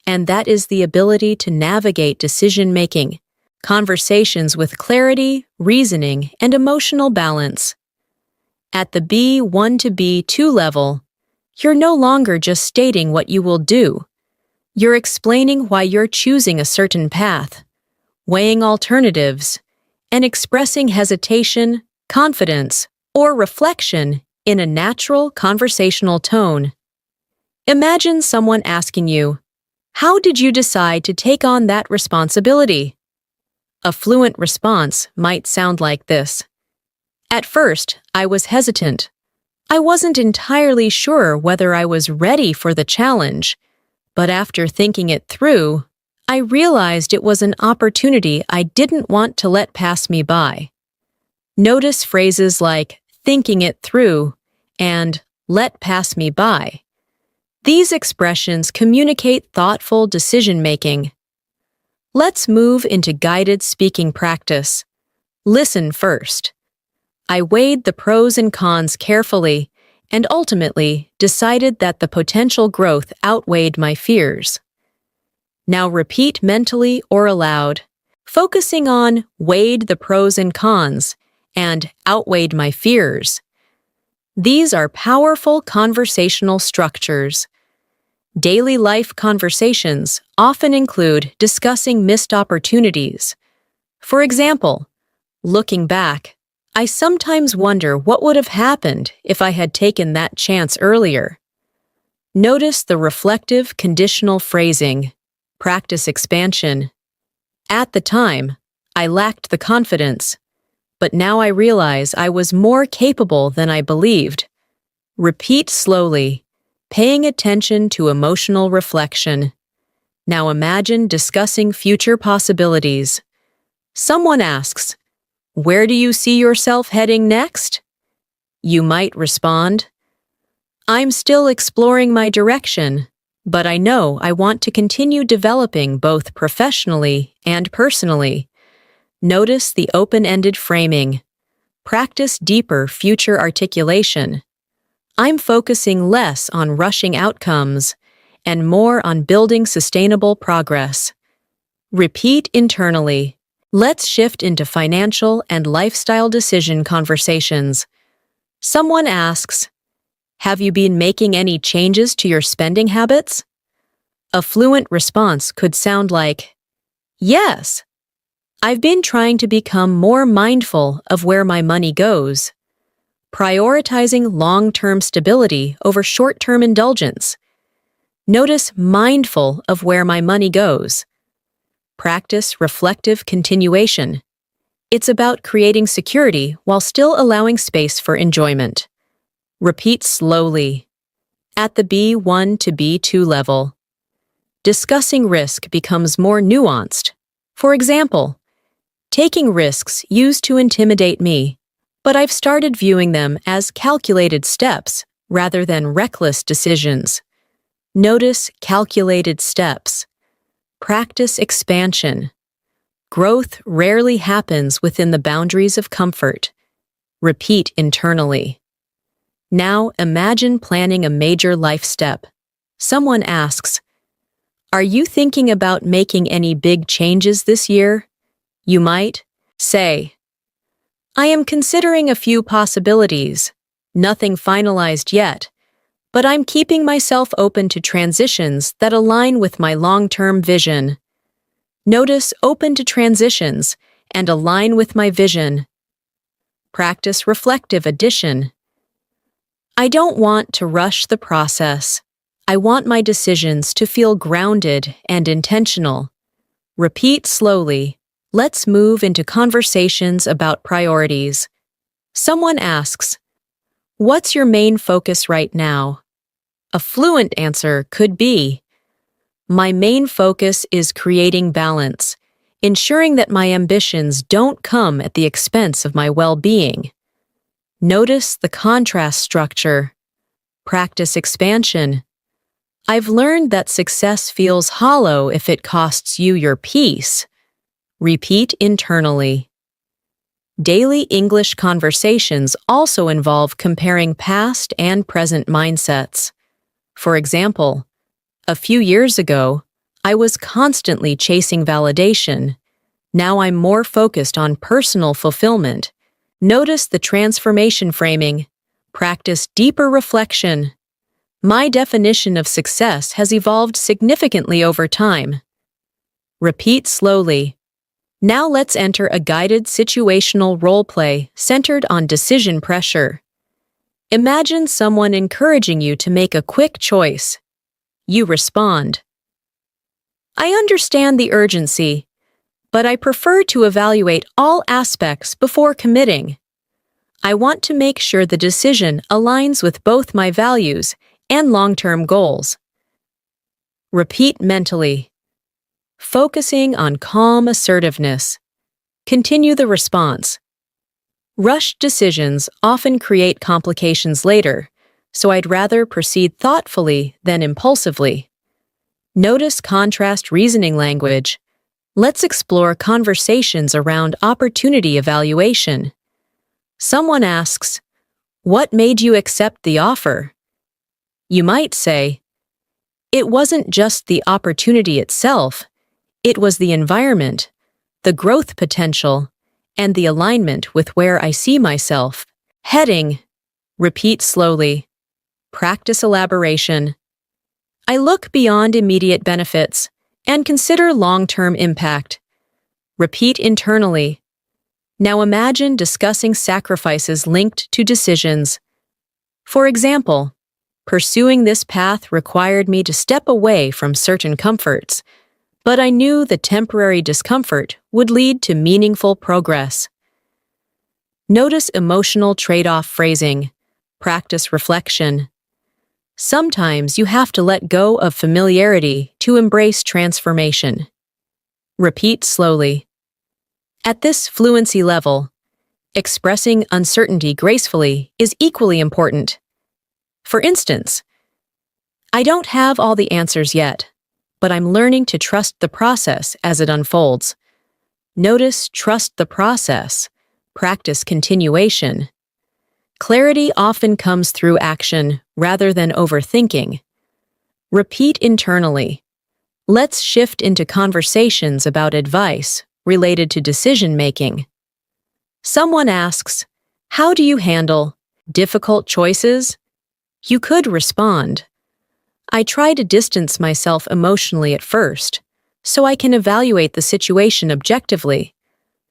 S1: and that is the ability to navigate decision-making, conversations with clarity, reasoning, and emotional balance. At the B1 to B2 level, you're no longer just stating what you will do. You're explaining why you're choosing a certain path, weighing alternatives, and expressing hesitation, confidence, or reflection in a natural conversational tone. Imagine someone asking you, "How did you decide to take on that responsibility?" A fluent response might sound like this. "At first, I was hesitant. I wasn't entirely sure whether I was ready for the challenge, but after thinking it through, I realized it was an opportunity I didn't want to let pass me by." Notice phrases like "thinking it through" and "let pass me by." These expressions communicate thoughtful decision-making. Let's move into guided speaking practice. Listen first. I weighed the pros and cons carefully and ultimately decided that the potential growth outweighed my fears. Now repeat mentally or aloud, focusing on "weighed the pros and cons" and "outweighed my fears." These are powerful conversational structures. Daily life conversations often include discussing missed opportunities. For example, looking back, I sometimes wonder what would have happened if I had taken that chance earlier. Notice the reflective conditional phrasing. Practice expansion. At the time, I lacked the confidence, but now I realize I was more capable than I believed. Repeat slowly, paying attention to emotional reflection. Now imagine discussing future possibilities. Someone asks, "Where do you see yourself heading next?" You might respond, "I'm still exploring my direction, but I know I want to continue developing both professionally and personally." Notice the open-ended framing. Practice deeper future articulation. I'm focusing less on rushing outcomes and more on building sustainable progress. Repeat internally. Let's shift into financial and lifestyle decision conversations. Someone asks, "Have you been making any changes to your spending habits?" A fluent response could sound like, "Yes. I've been trying to become more mindful of where my money goes." prioritizing long-term stability over short-term indulgence. Notice mindful of where my money goes. Practice reflective continuation. It's about creating security while still allowing space for enjoyment. Repeat slowly. At the B1 to B2 level, discussing risk becomes more nuanced. For example, taking risks used to intimidate me, but I've started viewing them as calculated steps rather than reckless decisions. Notice calculated steps. Practice expansion. Growth rarely happens within the boundaries of comfort. Repeat internally. Now imagine planning a major life step. Someone asks, "Are you thinking about making any big changes this year?" You might say, "I am considering a few possibilities. Nothing finalized yet, but I'm keeping myself open to transitions that align with my long-term vision." Notice open to transitions and align with my vision. Practice reflective addition. I don't want to rush the process. I want my decisions to feel grounded and intentional. Repeat slowly. Let's move into conversations about priorities. Someone asks, "What's your main focus right now?" A fluent answer could be, "My main focus is creating balance, ensuring that my ambitions don't come at the expense of my well-being." Notice the contrast structure. Practice expansion. I've learned that success feels hollow if it costs you your peace. Repeat internally. Daily English conversations also involve comparing past and present mindsets. For example, a few years ago, I was constantly chasing validation. Now I'm more focused on personal fulfillment. Notice the transformation framing. Practice deeper reflection. My definition of success has evolved significantly over time. Repeat slowly. Now let's enter a guided situational role play centered on decision pressure. Imagine someone encouraging you to make a quick choice. You respond, "I understand the urgency, but I prefer to evaluate all aspects before committing. I want to make sure the decision aligns with both my values and long-term goals." Repeat mentally. Focusing on calm assertiveness. Continue the response. Rushed decisions often create complications later, so I'd rather proceed thoughtfully than impulsively. Notice contrast reasoning language. Let's explore conversations around opportunity evaluation. Someone asks, "What made you accept the offer?" You might say, "It wasn't just the opportunity itself, it was the environment, the growth potential, and the alignment with where I see myself." Heading. Repeat slowly. Practice elaboration. I look beyond immediate benefits and consider long-term impact. Repeat internally. Now imagine discussing sacrifices linked to decisions. For example, pursuing this path required me to step away from certain comforts, but I knew the temporary discomfort would lead to meaningful progress. Notice emotional trade-off phrasing. Practice reflection. Sometimes you have to let go of familiarity to embrace transformation. Repeat slowly. At this fluency level, expressing uncertainty gracefully is equally important. For instance, "I don't have all the answers yet, but I'm learning to trust the process as it unfolds." Notice trust the process. Practice continuation. Clarity often comes through action rather than overthinking. Repeat internally. Let's shift into conversations about advice related to decision-making. Someone asks, "How do you handle difficult choices?" You could respond, "I try to distance myself emotionally at first, so I can evaluate the situation objectively."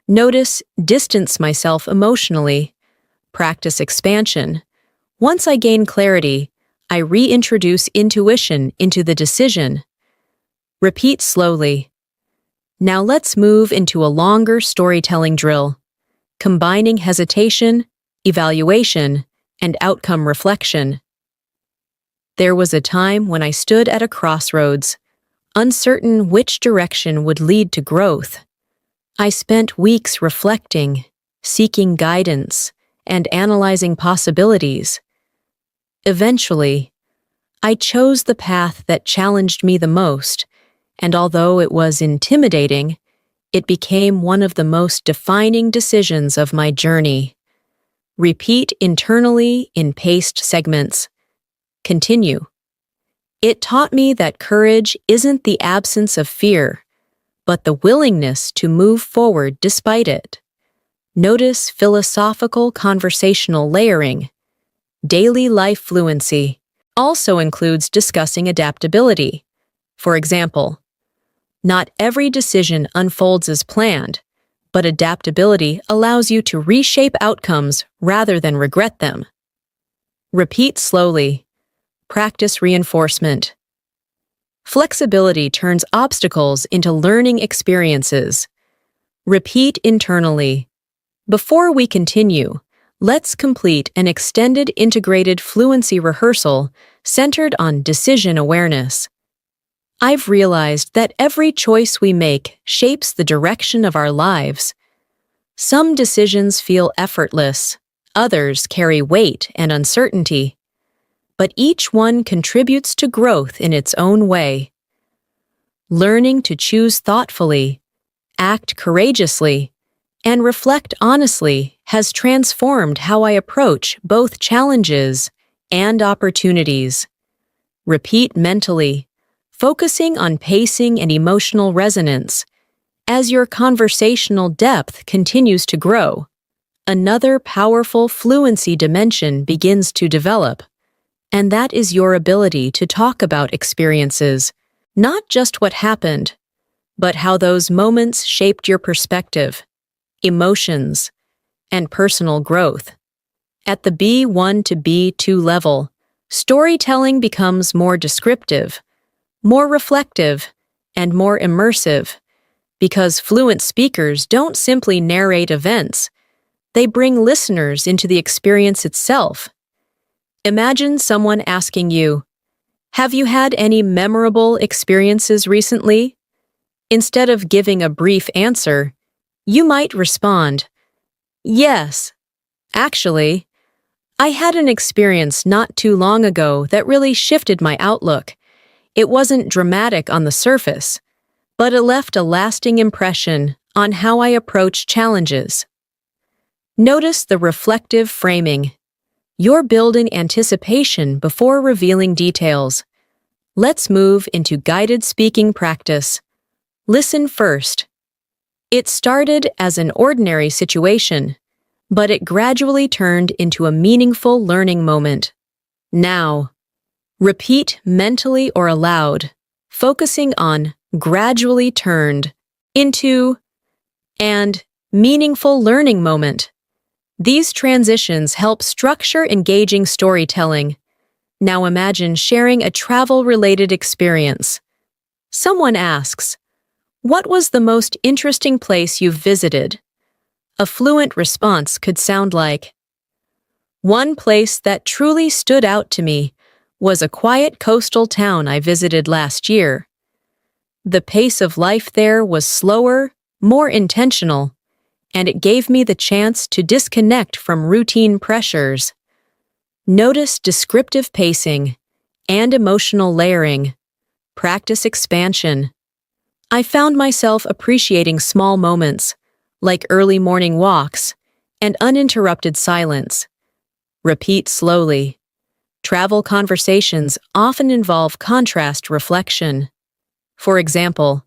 S1: Notice distance myself emotionally. Practice expansion. Once I gain clarity, I reintroduce intuition into the decision. Repeat slowly. Now let's move into a longer storytelling drill, combining hesitation, evaluation, and outcome reflection. There was a time when I stood at a crossroads, uncertain which direction would lead to growth. I spent weeks reflecting, seeking guidance, and analyzing possibilities. Eventually, I chose the path that challenged me the most, and although it was intimidating, it became one of the most defining decisions of my journey. Repeat internally in paced segments. Continue. It taught me that courage isn't the absence of fear, but the willingness to move forward despite it. Notice philosophical conversational layering. Daily life fluency also includes discussing adaptability. For example, not every decision unfolds as planned, but adaptability allows you to reshape outcomes rather than regret them. Repeat slowly. Practice reinforcement. Flexibility turns obstacles into learning experiences. Repeat internally. Before we continue, let's complete an extended integrated fluency rehearsal centered on decision awareness. I've realized that every choice we make shapes the direction of our lives. Some decisions feel effortless, others carry weight and uncertainty. But each one contributes to growth in its own way. Learning to choose thoughtfully, act courageously, and reflect honestly has transformed how I approach both challenges and opportunities. Repeat mentally, focusing on pacing and emotional resonance. As your conversational depth continues to grow, another powerful fluency dimension begins to develop. And that is your ability to talk about experiences, not just what happened, but how those moments shaped your perspective, emotions, and personal growth. At the B1 to B2 level, storytelling becomes more descriptive, more reflective, and more immersive, because fluent speakers don't simply narrate events, they bring listeners into the experience itself. Imagine someone asking you, "Have you had any memorable experiences recently?" Instead of giving a brief answer, you might respond, "Yes, actually, I had an experience not too long ago that really shifted my outlook. It wasn't dramatic on the surface, but it left a lasting impression on how I approach challenges." Notice the reflective framing. You're building anticipation before revealing details. Let's move into guided speaking practice. Listen first. It started as an ordinary situation, but it gradually turned into a meaningful learning moment. Now, repeat mentally or aloud, focusing on gradually turned into and meaningful learning moment. These transitions help structure engaging storytelling. Now imagine sharing a travel-related experience. Someone asks, "What was the most interesting place you've visited?" A fluent response could sound like, "One place that truly stood out to me was a quiet coastal town I visited last year. The pace of life there was slower, more intentional, and it gave me the chance to disconnect from routine pressures." Notice descriptive pacing and emotional layering. Practice expansion. I found myself appreciating small moments, like early morning walks and uninterrupted silence. Repeat slowly. Travel conversations often involve contrast reflection. For example,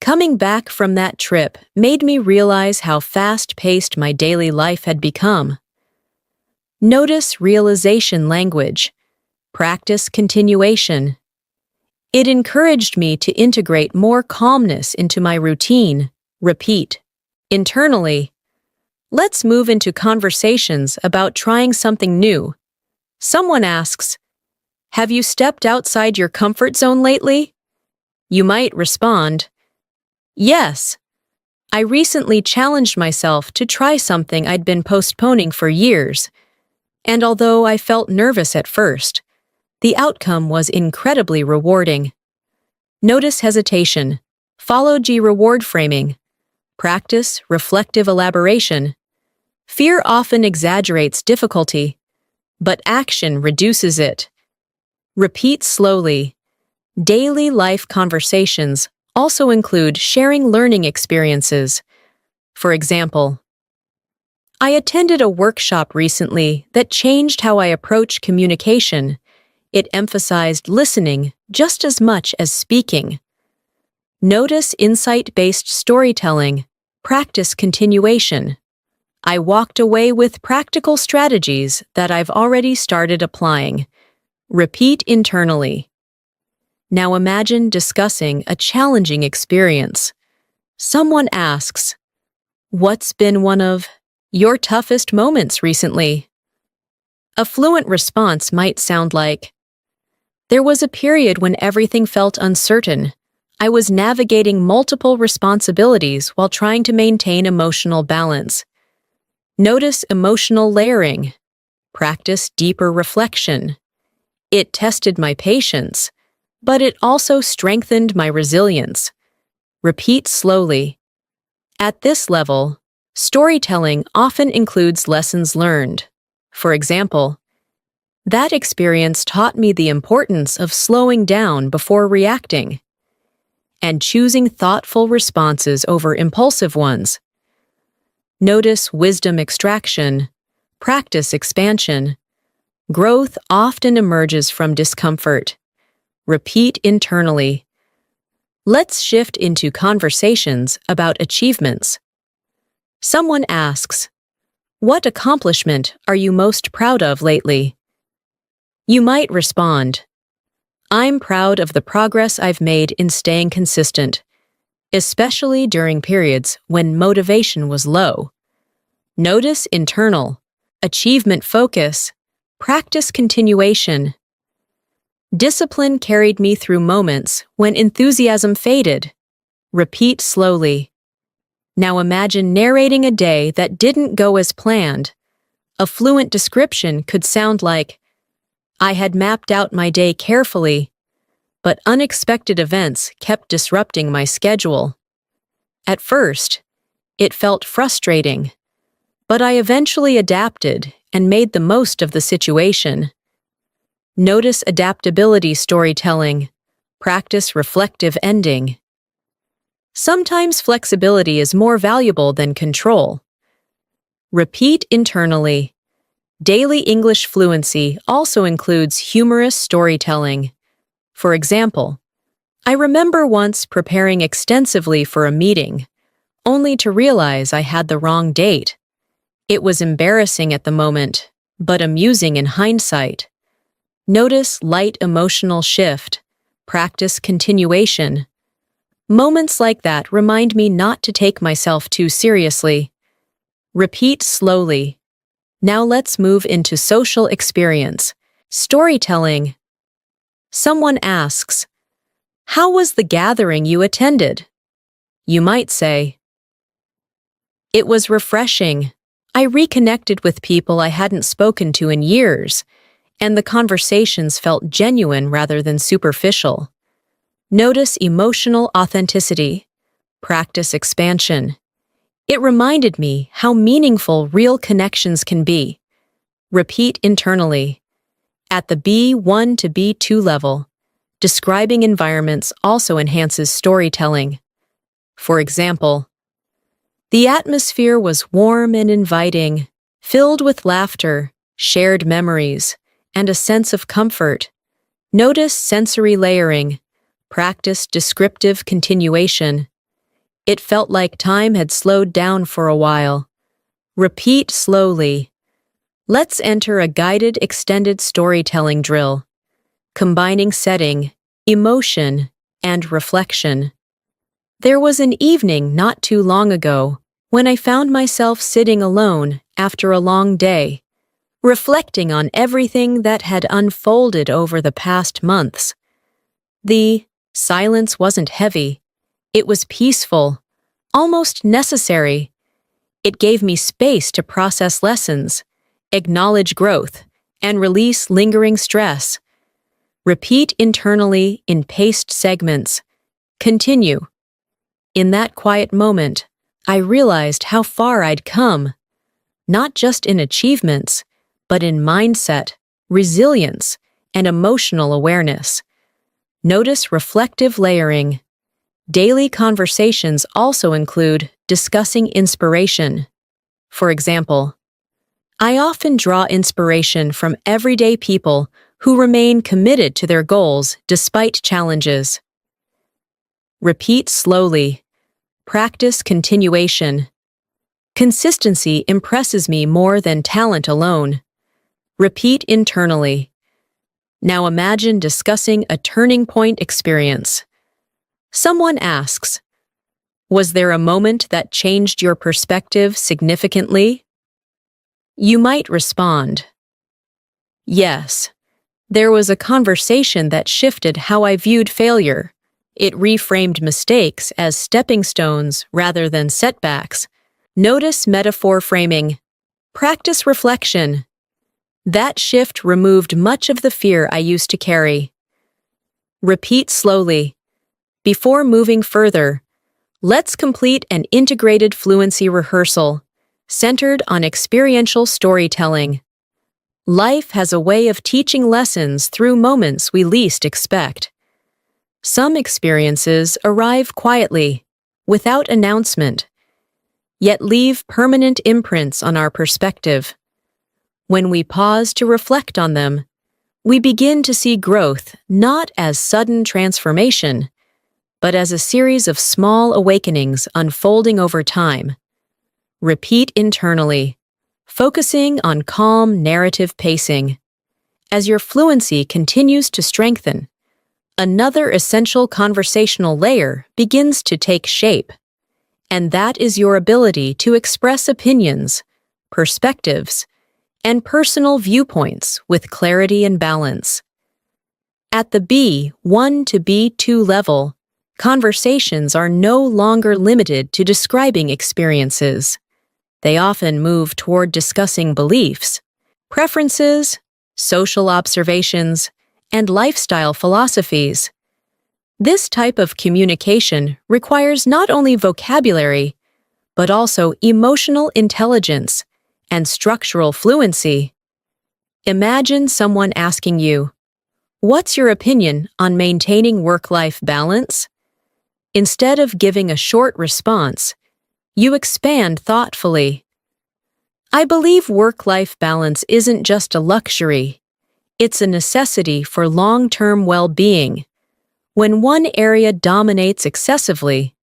S1: "Coming back from that trip made me realize how fast-paced my daily life had become." Notice realization language. Practice continuation. It encouraged me to integrate more calmness into my routine. Repeat. Internally, Let's move into conversations about trying something new. Someone asks, "Have you stepped outside your comfort zone lately?" You might respond, "Yes. I recently challenged myself to try something I'd been postponing for years, and although I felt nervous at first, the outcome was incredibly rewarding." Notice hesitation, follow G reward framing, practice reflective elaboration. Fear often exaggerates difficulty, but action reduces it. Repeat slowly. Daily life conversations also include sharing learning experiences. For example, I attended a workshop recently that changed how I approach communication. It emphasized listening just as much as speaking. Notice insight-based storytelling. Practice continuation. I walked away with practical strategies that I've already started applying. Repeat internally. Now imagine discussing a challenging experience. Someone asks, "What's been one of your toughest moments recently?" A fluent response might sound like, "There was a period when everything felt uncertain. I was navigating multiple responsibilities while trying to maintain emotional balance." Notice emotional layering. Practice deeper reflection. It tested my patience, but it also strengthened my resilience. Repeat slowly. At this level, storytelling often includes lessons learned. For example, that experience taught me the importance of slowing down before reacting and choosing thoughtful responses over impulsive ones. Notice wisdom extraction, practice expansion. Growth often emerges from discomfort. Repeat internally. Let's shift into conversations about achievements. Someone asks, "What accomplishment are you most proud of lately?" You might respond, "I'm proud of the progress I've made in staying consistent, especially during periods when motivation was low." Notice internal, achievement focus, practice continuation. Discipline carried me through moments when enthusiasm faded. Repeat slowly. Now imagine narrating a day that didn't go as planned. A fluent description could sound like, "I had mapped out my day carefully, but unexpected events kept disrupting my schedule. At first, it felt frustrating, but I eventually adapted and made the most of the situation." Notice adaptability storytelling. Practice reflective ending. Sometimes flexibility is more valuable than control. Repeat internally. Daily English fluency also includes humorous storytelling. For example, I remember once preparing extensively for a meeting, only to realize I had the wrong date. It was embarrassing at the moment, but amusing in hindsight. Notice light emotional shift. Practice continuation. Moments like that remind me not to take myself too seriously. Repeat slowly. Now let's move into social experience. Storytelling. Someone asks, "How was the gathering you attended?" You might say, "It was refreshing. I reconnected with people I hadn't spoken to in years, and the conversations felt genuine rather than superficial." Notice emotional authenticity. Practice expansion. It reminded me how meaningful real connections can be. Repeat internally. At the B1 to B2 level, describing environments also enhances storytelling. For example, the atmosphere was warm and inviting, filled with laughter, shared memories, and a sense of comfort. Notice sensory layering. Practice descriptive continuation. It felt like time had slowed down for a while. Repeat slowly. Let's enter a guided extended storytelling drill, combining setting, emotion, and reflection. There was an evening not too long ago when I found myself sitting alone after a long day, reflecting on everything that had unfolded over the past months. The silence wasn't heavy. It was peaceful, almost necessary. It gave me space to process lessons, acknowledge growth, and release lingering stress. Repeat internally in paced segments. Continue. In that quiet moment, I realized how far I'd come, not just in achievements, but in mindset, resilience, and emotional awareness. Notice reflective layering. Daily conversations also include discussing inspiration. For example, I often draw inspiration from everyday people who remain committed to their goals despite challenges. Repeat slowly. Practice continuation. Consistency impresses me more than talent alone. Repeat internally. Now imagine discussing a turning point experience. Someone asks, "Was there a moment that changed your perspective significantly?" You might respond, "Yes, there was a conversation that shifted how I viewed failure. It reframed mistakes as stepping stones rather than setbacks." Notice metaphor framing. Practice reflection. That shift removed much of the fear I used to carry. Repeat slowly. Before moving further, let's complete an integrated fluency rehearsal, centered on experiential storytelling. Life has a way of teaching lessons through moments we least expect. Some experiences arrive quietly, without announcement, yet leave permanent imprints on our perspective. When we pause to reflect on them, we begin to see growth not as sudden transformation, but as a series of small awakenings unfolding over time. Repeat internally, focusing on calm narrative pacing. As your fluency continues to strengthen, another essential conversational layer begins to take shape, and that is your ability to express opinions, perspectives, and personal viewpoints with clarity and balance. At the B1 to B2 level, conversations are no longer limited to describing experiences. They often move toward discussing beliefs, preferences, social observations, and lifestyle philosophies. This type of communication requires not only vocabulary, but also emotional intelligence and structural fluency. Imagine someone asking you, "What's your opinion on maintaining work-life balance?" Instead of giving a short response, you expand thoughtfully. "I believe work-life balance isn't just a luxury. It's a necessity for long-term well-being. When one area dominates excessively,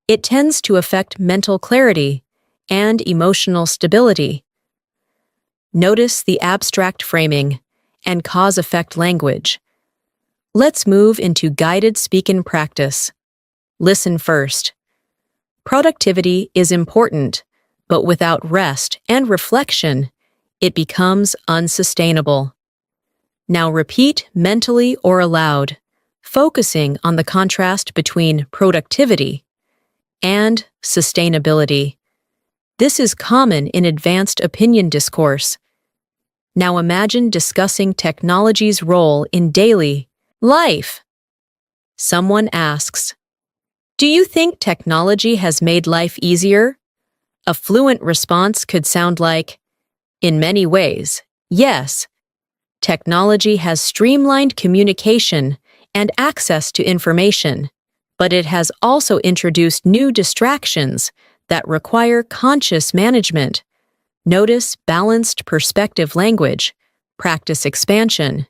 S1: it tends to affect mental clarity and emotional stability." Notice the abstract framing and cause-effect language. Let's move into guided speak-in practice. Listen first. Productivity is important, but without rest and reflection, it becomes unsustainable. Now repeat mentally or aloud, focusing on the contrast between productivity and sustainability. This is common in advanced opinion discourse. Now imagine discussing technology's role in daily life. Someone asks, "Do you think technology has made life easier?" A fluent response could sound like, "In many ways, yes. Technology has streamlined communication and access to information, but it has also introduced new distractions that require conscious management." Notice balanced perspective language, practice expansion.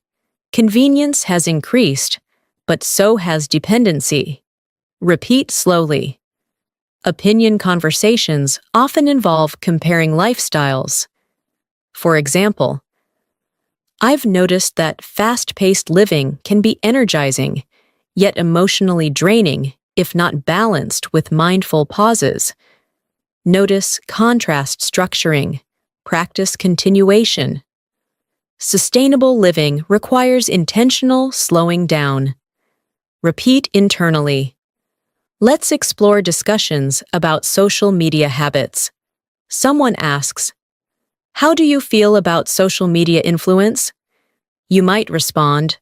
S1: Convenience has increased, but so has dependency. Repeat slowly. Opinion conversations often involve comparing lifestyles. For example, "I've noticed that fast-paced living can be energizing, yet emotionally draining if not balanced with mindful pauses." Notice contrast structuring. Practice continuation. Sustainable living requires intentional slowing down. Repeat internally. Let's explore discussions about social media habits. Someone asks, "How do you feel about social media influence?" You might respond,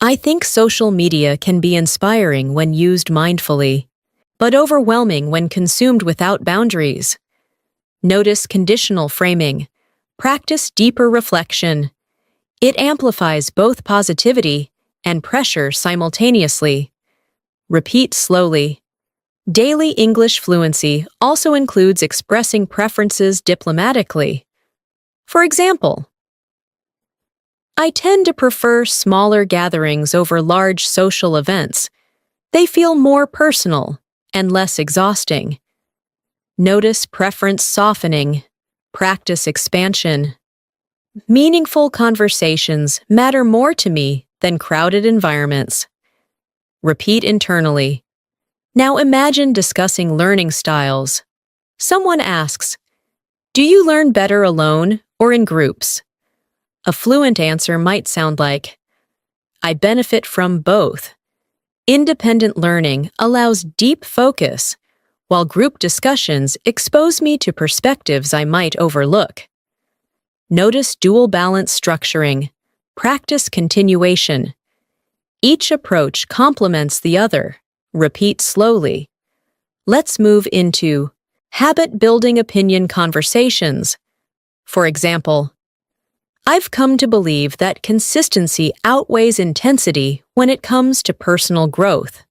S1: "I think social media can be inspiring when used mindfully, but overwhelming when consumed without boundaries." Notice conditional framing. Practice deeper reflection. It amplifies both positivity and pressure simultaneously. Repeat slowly. Daily English fluency also includes expressing preferences diplomatically. For example, I tend to prefer smaller gatherings over large social events. They feel more personal and less exhausting. Notice preference softening. Practice expansion. Meaningful conversations matter more to me than crowded environments. Repeat internally. Now imagine discussing learning styles. Someone asks, "Do you learn better alone or in groups?" A fluent answer might sound like, "I benefit from both." Independent learning allows deep focus, while group discussions expose me to perspectives I might overlook. Notice dual balance structuring. Practice continuation. Each approach complements the other. Repeat slowly. Let's move into habit-building opinion conversations. For example, I've come to believe that consistency outweighs intensity when it comes to personal growth.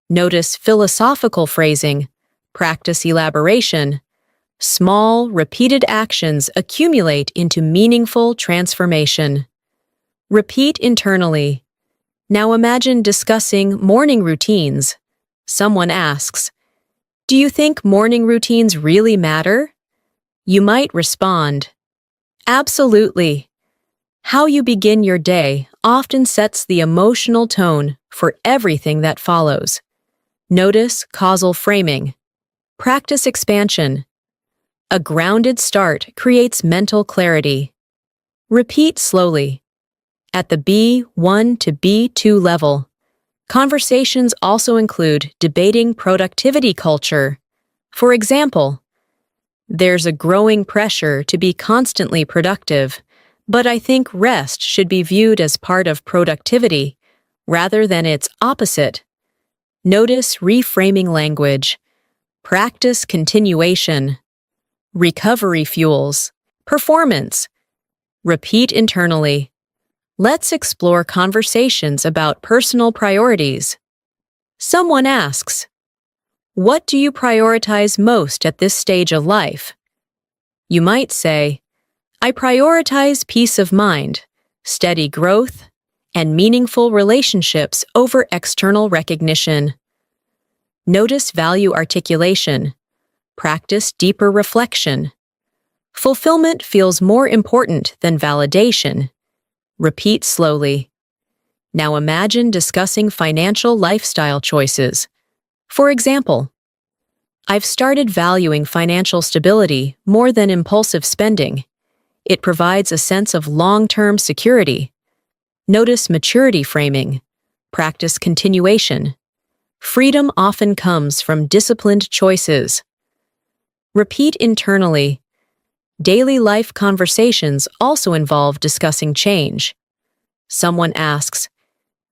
S1: Notice philosophical phrasing. Practice elaboration. Small, repeated actions accumulate into meaningful transformation. Repeat internally. Now imagine discussing morning routines. Someone asks, "Do you think morning routines really matter?" You might respond, "Absolutely." How you begin your day often sets the emotional tone for everything that follows. Notice causal framing. Practice expansion. A grounded start creates mental clarity. Repeat slowly. At the B1 to B2 level, conversations also include debating productivity culture. For example, there's a growing pressure to be constantly productive, but I think rest should be viewed as part of productivity rather than its opposite. Notice reframing language. Practice continuation. Recovery fuels. Performance. Repeat internally. Let's explore conversations about personal priorities. Someone asks, "What do you prioritize most at this stage of life?" You might say, "I prioritize peace of mind, steady growth, and meaningful relationships over external recognition." Notice value articulation. Practice deeper reflection. Fulfillment feels more important than validation. Repeat slowly. Now imagine discussing financial lifestyle choices. For example, I've started valuing financial stability more than impulsive spending. It provides a sense of long-term security. Notice maturity framing. Practice continuation. Freedom often comes from disciplined choices. Repeat internally. Daily life conversations also involve discussing change. Someone asks,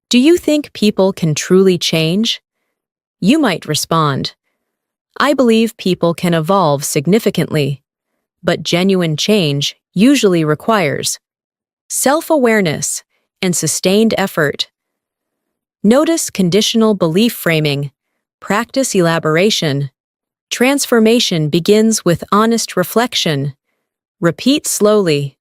S1: "Do you think people can truly change?" You might respond, "I believe people can evolve significantly, but genuine change usually requires self-awareness and sustained effort." Notice conditional belief framing. Practice elaboration. Transformation begins with honest reflection. Repeat slowly.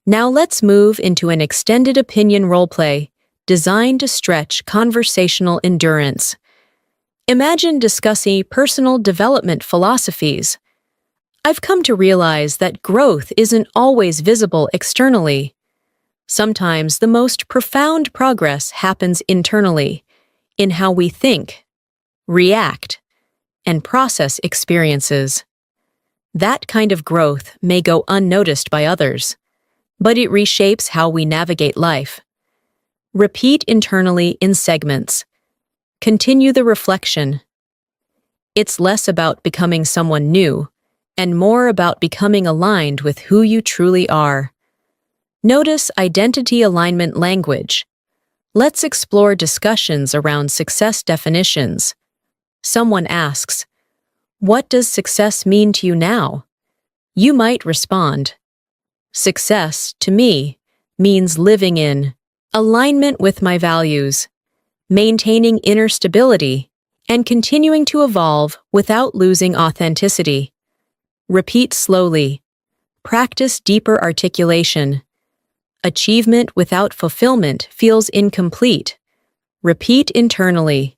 S1: Now let's move into an extended opinion roleplay designed to stretch conversational endurance. Imagine discussing personal development philosophies. I've come to realize that growth isn't always visible externally. Sometimes the most profound progress happens internally, in how we think, react, and process experiences. That kind of growth may go unnoticed by others, but it reshapes how we navigate life. Repeat internally in segments. Continue the reflection. It's less about becoming someone new and more about becoming aligned with who you truly are. Notice identity alignment language. Let's explore discussions around success definitions. Someone asks, "What does success mean to you now?" You might respond, "Success, to me, means living in alignment with my values, maintaining inner stability, and continuing to evolve without losing authenticity." Repeat slowly. Practice deeper articulation. Achievement without fulfillment feels incomplete. Repeat internally.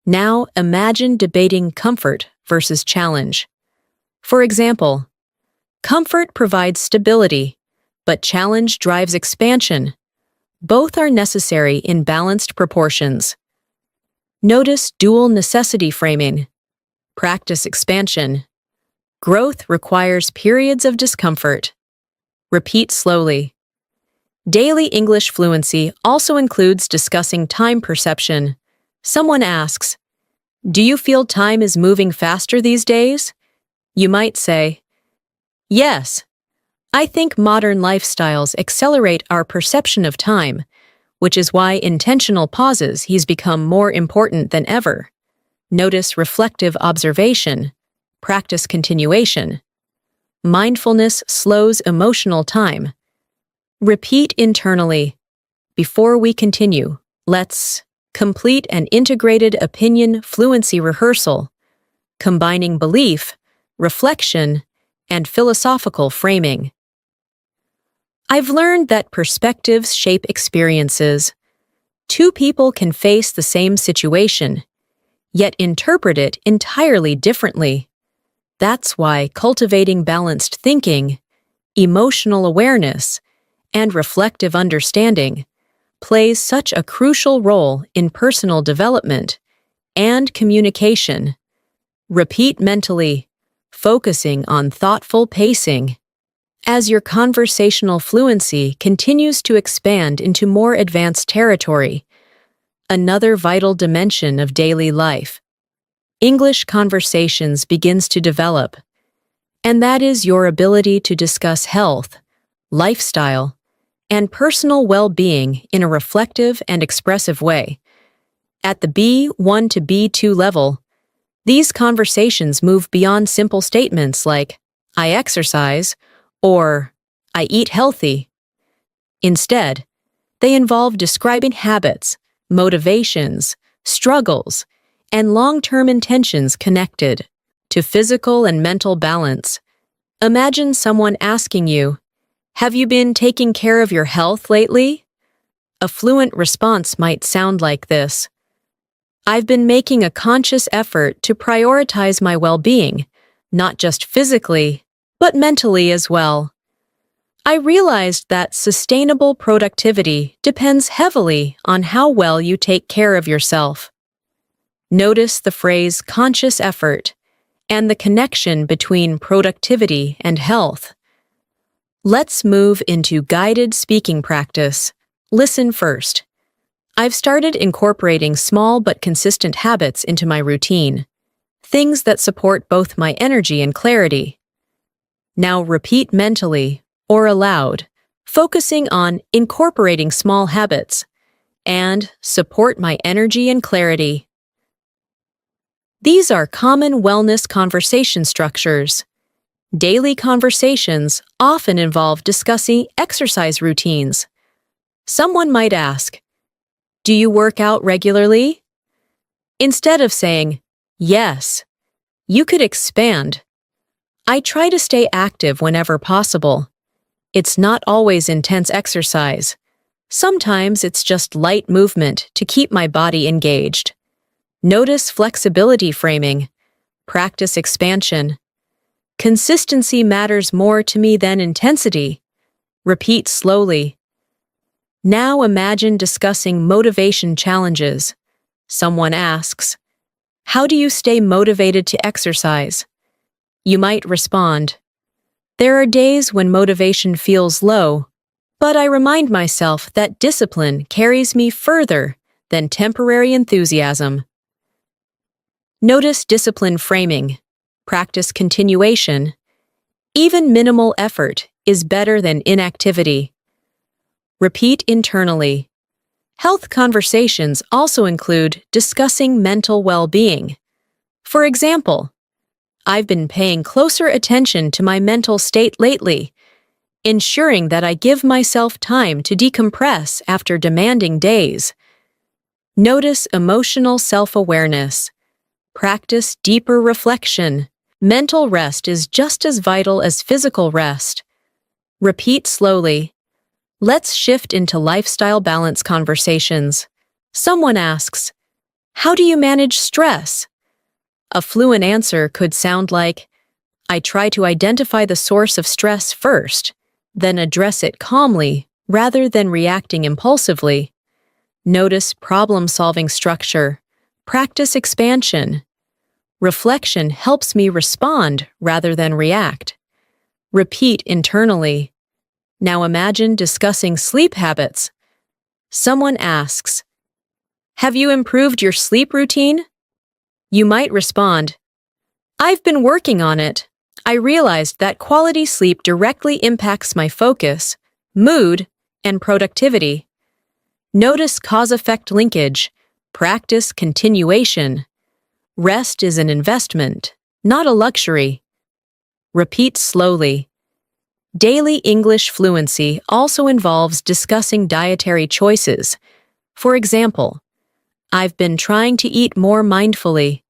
S1: Now imagine debating comfort versus challenge. For example, comfort provides stability, but challenge drives expansion. Both are necessary in balanced proportions. Notice dual necessity framing. Practice expansion. Growth requires periods of discomfort. Repeat slowly. Daily English fluency also includes discussing time perception. Someone asks, "Do you feel time is moving faster these days?" You might say, "Yes. I think modern lifestyles accelerate our perception of time, which is why intentional pauses has become more important than ever." Notice reflective observation. Practice continuation. Mindfulness slows emotional time. Repeat internally. Before we continue, let's complete an integrated opinion fluency rehearsal, combining belief, reflection, and philosophical framing. I've learned that perspectives shape experiences. Two people can face the same situation, yet interpret it entirely differently. That's why cultivating balanced thinking, emotional awareness, and reflective understanding plays such a crucial role in personal development and communication. Repeat mentally, focusing on thoughtful pacing. As your conversational fluency continues to expand into more advanced territory, another vital dimension of daily life, English conversations begins to develop, and that is your ability to discuss health, lifestyle, and personal well-being in a reflective and expressive way. At the B1 to B2 level, these conversations move beyond simple statements like, "I exercise," or "I eat healthy." Instead, they involve describing habits, motivations, struggles, and long-term intentions connected to physical and mental balance. Imagine someone asking you, "Have you been taking care of your health lately?" A fluent response might sound like this: "I've been making a conscious effort to prioritize my well-being, not just physically, but mentally as well. I realized that sustainable productivity depends heavily on how well you take care of yourself." Notice the phrase conscious effort and the connection between productivity and health. Let's move into guided speaking practice. Listen first. I've started incorporating small but consistent habits into my routine, things that support both my energy and clarity. Now repeat mentally or aloud, focusing on incorporating small habits and support my energy and clarity. These are common wellness conversation structures. Daily conversations often involve discussing exercise routines. Someone might ask, "Do you work out regularly?" Instead of saying, "Yes," you could expand, "I try to stay active whenever possible. It's not always intense exercise. Sometimes it's just light movement to keep my body engaged." Notice flexibility framing. Practice expansion. Consistency matters more to me than intensity. Repeat slowly. Now imagine discussing motivation challenges. Someone asks, "How do you stay motivated to exercise?" You might respond, "There are days when motivation feels low, but I remind myself that discipline carries me further than temporary enthusiasm." Notice discipline framing, practice continuation. Even minimal effort is better than inactivity. Repeat internally. Health conversations also include discussing mental well-being. For example, "I've been paying closer attention to my mental state lately, ensuring that I give myself time to decompress after demanding days." Notice emotional self-awareness. Practice deeper reflection. Mental rest is just as vital as physical rest. Repeat slowly. Let's shift into lifestyle balance conversations. Someone asks, "How do you manage stress?" A fluent answer could sound like, "I try to identify the source of stress first, then address it calmly rather than reacting impulsively." Notice problem-solving structure. Practice expansion. Reflection helps me respond rather than react. Repeat internally. Now imagine discussing sleep habits. Someone asks, "Have you improved your sleep routine?" You might respond, "I've been working on it. I realized that quality sleep directly impacts my focus, mood, and productivity." Notice cause-effect linkage. Practice continuation. Rest is an investment, not a luxury. Repeat slowly. Daily English fluency also involves discussing dietary choices. For example, "I've been trying to eat more mindfully,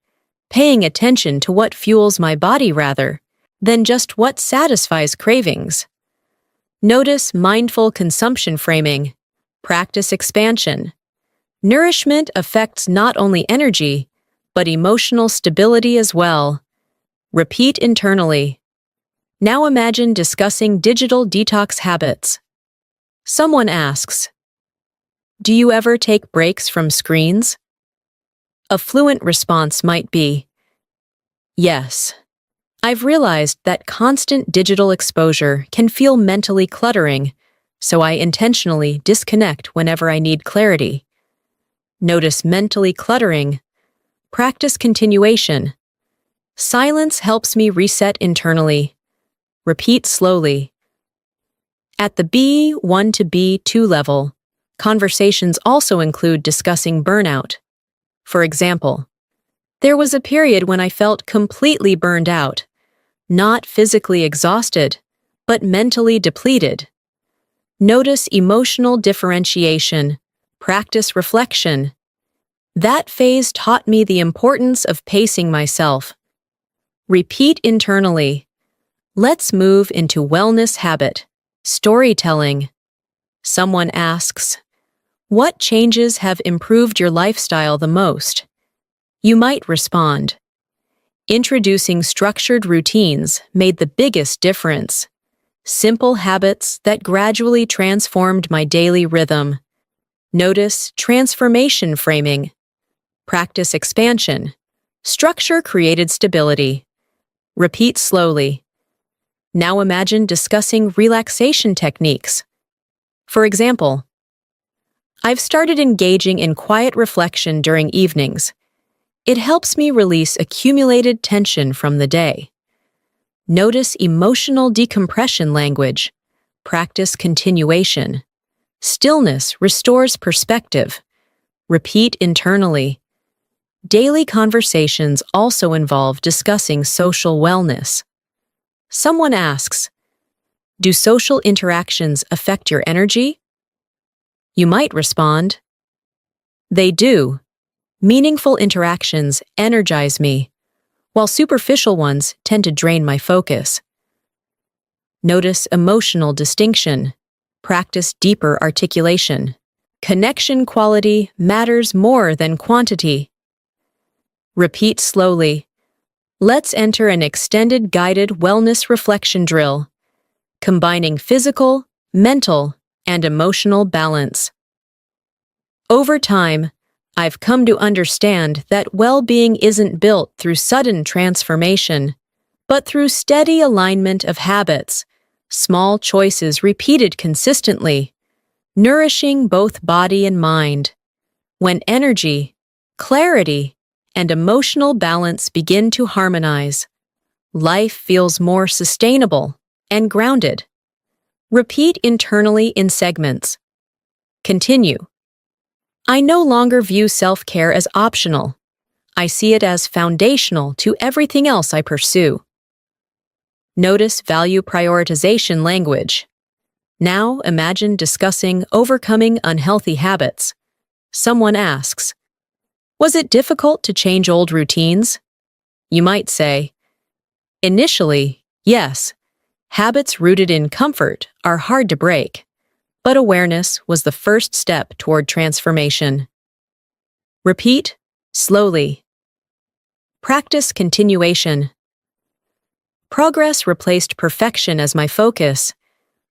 S1: paying attention to what fuels my body rather than just what satisfies cravings." Notice mindful consumption framing. Practice expansion. Nourishment affects not only energy, but emotional stability as well. Repeat internally. Now imagine discussing digital detox habits. Someone asks, "Do you ever take breaks from screens?" A fluent response might be, "Yes. I've realized that constant digital exposure can feel mentally cluttering, so I intentionally disconnect whenever I need clarity." Notice mentally cluttering. Practice continuation. Silence helps me reset internally. Repeat slowly. At the B1 to B2 level, conversations also include discussing burnout. For example, "There was a period when I felt completely burned out, not physically exhausted, but mentally depleted." Notice emotional differentiation. Practice reflection. "That phase taught me the importance of pacing myself." Repeat internally. Let's move into wellness habit. Storytelling. Someone asks, "What changes have improved your lifestyle the most?" You might respond, "Introducing structured routines made the biggest difference. Simple habits that gradually transformed my daily rhythm." Notice transformation framing. Practice expansion. Structure created stability. Repeat slowly. Now imagine discussing relaxation techniques. For example, "I've started engaging in quiet reflection during evenings. It helps me release accumulated tension from the day." Notice emotional decompression language. Practice continuation. Stillness restores perspective. Repeat internally. Daily conversations also involve discussing social wellness. Someone asks, "Do social interactions affect your energy?" You might respond, "They do. Meaningful interactions energize me, while superficial ones tend to drain my focus." Notice emotional distinction. Practice deeper articulation. Connection quality matters more than quantity. Repeat slowly. Let's enter an extended guided wellness reflection drill, combining physical, mental, and emotional balance. Over time, I've come to understand that well-being isn't built through sudden transformation, but through steady alignment of habits, small choices repeated consistently, nourishing both body and mind. When energy, clarity, and emotional balance begin to harmonize, life feels more sustainable and grounded. Repeat internally in segments. Continue. I no longer view self-care as optional. I see it as foundational to everything else I pursue. Notice value prioritization language. Now imagine discussing overcoming unhealthy habits. Someone asks, "Was it difficult to change old routines?" You might say, "Initially, yes. Habits rooted in comfort are hard to break, but awareness was the first step toward transformation." Repeat slowly. Practice continuation. Progress replaced perfection as my focus.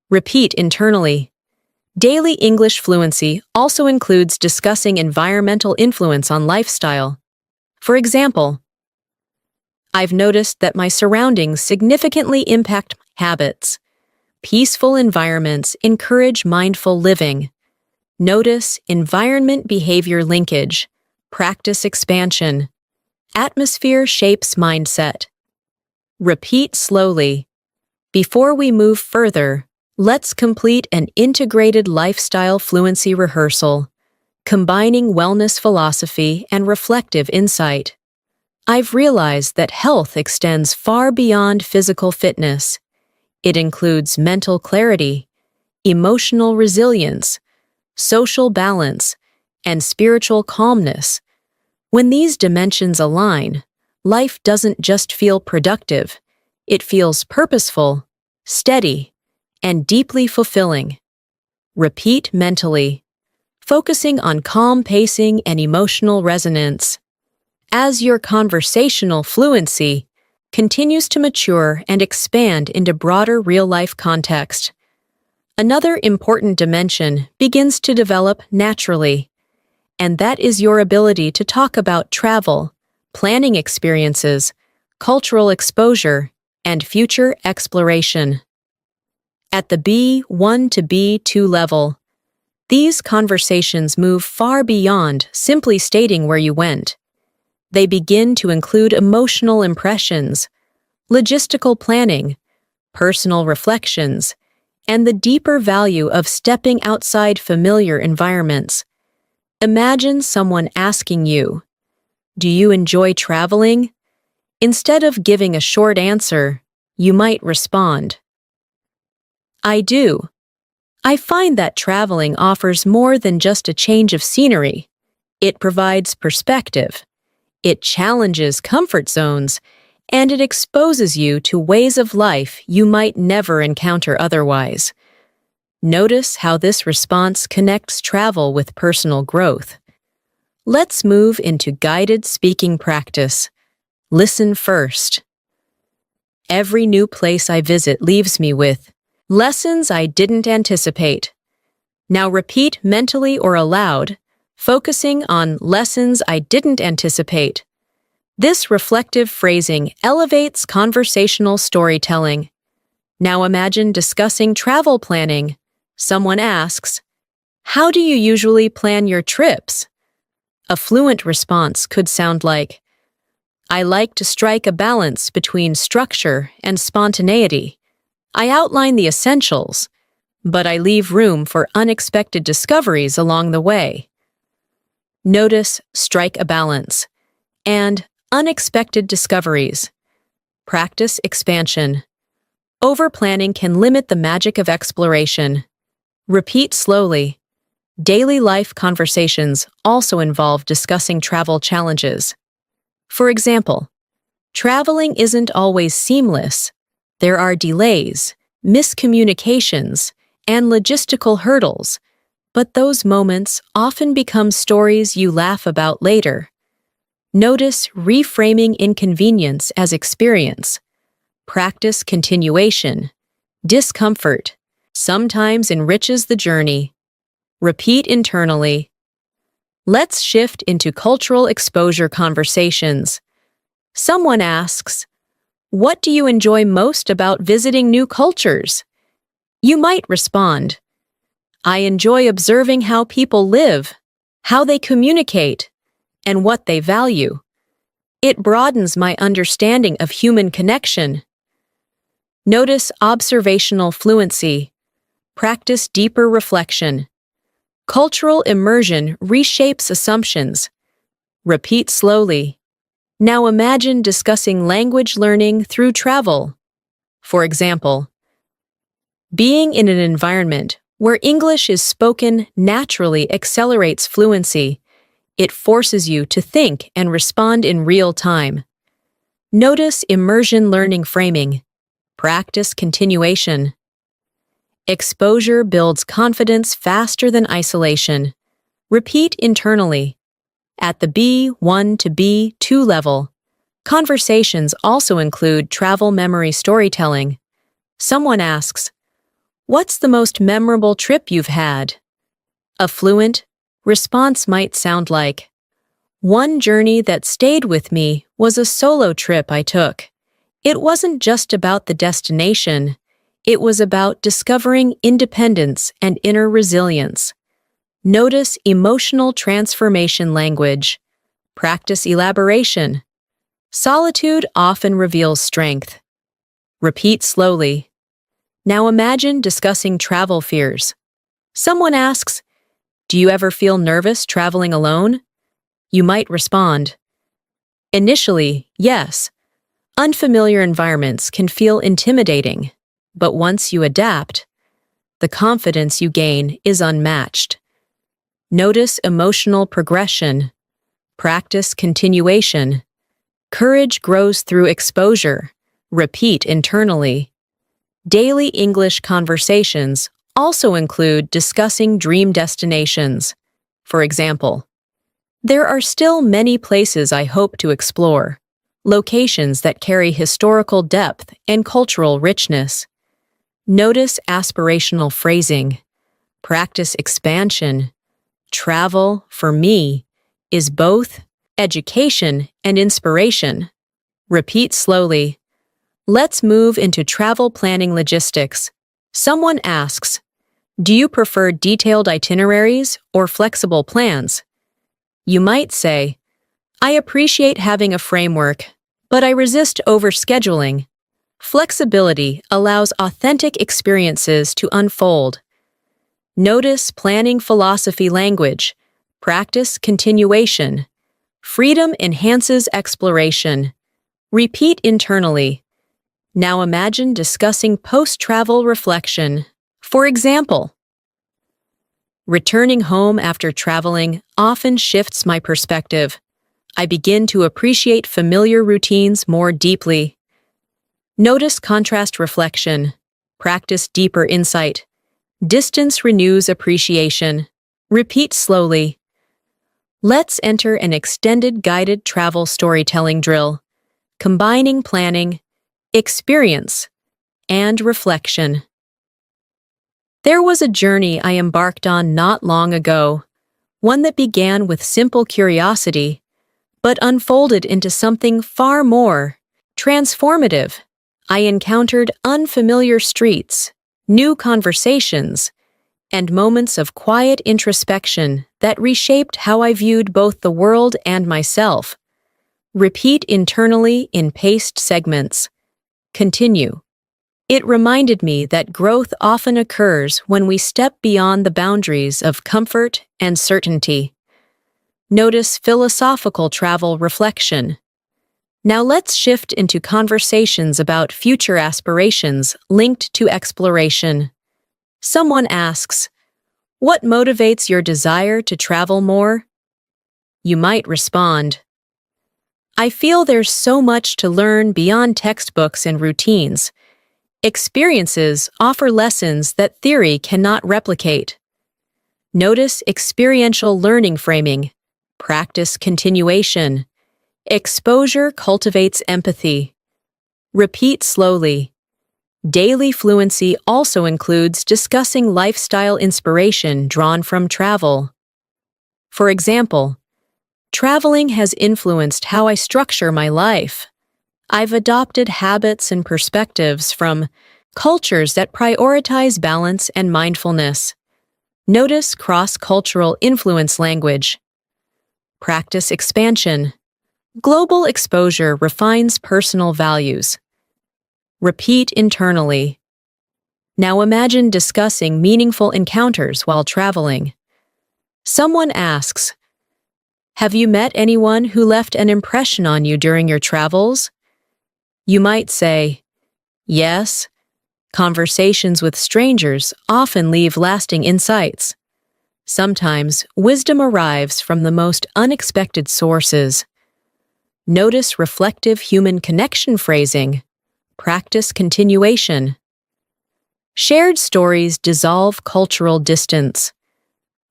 S1: Repeat internally. Daily English fluency also includes discussing environmental influence on lifestyle. For example, I've noticed that my surroundings significantly impact habits. Peaceful environments encourage mindful living. Notice environment-behavior linkage. Practice expansion. Atmosphere shapes mindset. Repeat slowly. Before we move further, let's complete an integrated lifestyle fluency rehearsal, combining wellness philosophy and reflective insight. I've realized that health extends far beyond physical fitness. It includes mental clarity, emotional resilience, social balance, and spiritual calmness. When these dimensions align, life doesn't just feel productive, it feels purposeful, steady, and deeply fulfilling. Repeat mentally, focusing on calm pacing and emotional resonance. As your conversational fluency continues to mature and expand into broader real-life context, another important dimension begins to develop naturally, and that is your ability to talk about travel, planning experiences, cultural exposure, and future exploration. At the B1 to B2 level, these conversations move far beyond simply stating where you went. They begin to include emotional impressions, logistical planning, personal reflections, and the deeper value of stepping outside familiar environments. Imagine someone asking you, "Do you enjoy traveling?" Instead of giving a short answer, you might respond, "I do. I find that traveling offers more than just a change of scenery. It provides perspective. It challenges comfort zones, and it exposes you to ways of life you might never encounter otherwise." Notice how this response connects travel with personal growth. Let's move into guided speaking practice. Listen first. Every new place I visit leaves me with lessons I didn't anticipate. Now repeat mentally or aloud, focusing on lessons I didn't anticipate. This reflective phrasing elevates conversational storytelling. Now imagine discussing travel planning. Someone asks, "How do you usually plan your trips?" A fluent response could sound like, "I like to strike a balance between structure and spontaneity. I outline the essentials, but I leave room for unexpected discoveries along the way." Notice strike a balance and unexpected discoveries. Practice expansion. Overplanning can limit the magic of exploration. Repeat slowly. Daily life conversations also involve discussing travel challenges. For example, traveling isn't always seamless. There are delays, miscommunications, and logistical hurdles, but those moments often become stories you laugh about later. Notice reframing inconvenience as experience. Practice continuation. Discomfort sometimes enriches the journey. Repeat internally. Let's shift into cultural exposure conversations. Someone asks, What do you enjoy most about visiting new cultures? You might respond, I enjoy observing how people live, how they communicate, and what they value. It broadens my understanding of human connection. Notice observational fluency. Practice deeper reflection. Cultural immersion reshapes assumptions. Repeat slowly. Now imagine discussing language learning through travel. For example, being in an environment where English is spoken naturally accelerates fluency. It forces you to think and respond in real time. Notice immersion learning framing. Practice continuation. Exposure builds confidence faster than isolation. Repeat internally. At the B1 to B2 level, conversations also include travel memory storytelling. Someone asks, what's the most memorable trip you've had? A fluent response might sound like, one journey that stayed with me was a solo trip I took. It wasn't just about the destination, it was about discovering independence and inner resilience. Notice emotional transformation language. Practice elaboration. Solitude often reveals strength. Repeat slowly. Now imagine discussing travel fears. Someone asks, do you ever feel nervous traveling alone? You might respond, initially, yes. Unfamiliar environments can feel intimidating, but once you adapt, the confidence you gain is unmatched. Notice emotional progression. Practice continuation. Courage grows through exposure. Repeat internally. Daily English conversations also include discussing dream destinations. For example, there are still many places I hope to explore, locations that carry historical depth and cultural richness. Notice aspirational phrasing. Practice expansion. Travel, for me, is both education and inspiration. Repeat slowly. Let's move into travel planning logistics. Someone asks, do you prefer detailed itineraries or flexible plans? You might say, I appreciate having a framework, but I resist overscheduling. Flexibility allows authentic experiences to unfold. Notice planning philosophy language. Practice continuation. Freedom enhances exploration. Repeat internally. Now imagine discussing post-travel reflection. For example, returning home after traveling often shifts my perspective. I begin to appreciate familiar routines more deeply. Notice contrast reflection. Practice deeper insight. Distance renews appreciation. Repeat slowly. Let's enter an extended guided travel storytelling drill, combining planning, experience, and reflection. There was a journey I embarked on not long ago, one that began with simple curiosity, but unfolded into something far more transformative. I encountered unfamiliar streets, new conversations, and moments of quiet introspection that reshaped how I viewed both the world and myself. Repeat internally in paced segments. Continue. It reminded me that growth often occurs when we step beyond the boundaries of comfort and certainty. Notice philosophical travel reflection. Now let's shift into conversations about future aspirations linked to exploration. Someone asks, what motivates your desire to travel more? You might respond, I feel there's so much to learn beyond textbooks and routines. Experiences offer lessons that theory cannot replicate. Notice experiential learning framing. Practice continuation. Exposure cultivates empathy. Repeat slowly. Daily fluency also includes discussing lifestyle inspiration drawn from travel. For example, traveling has influenced how I structure my life. I've adopted habits and perspectives from cultures that prioritize balance and mindfulness. Notice cross-cultural influence language. Practice expansion. Global exposure refines personal values. Repeat internally. Now imagine discussing meaningful encounters while traveling. Someone asks, "Have you met anyone who left an impression on you during your travels?" You might say, "Yes." Conversations with strangers often leave lasting insights. Sometimes wisdom arrives from the most unexpected sources. Notice reflective human connection phrasing. Practice continuation. Shared stories dissolve cultural distance.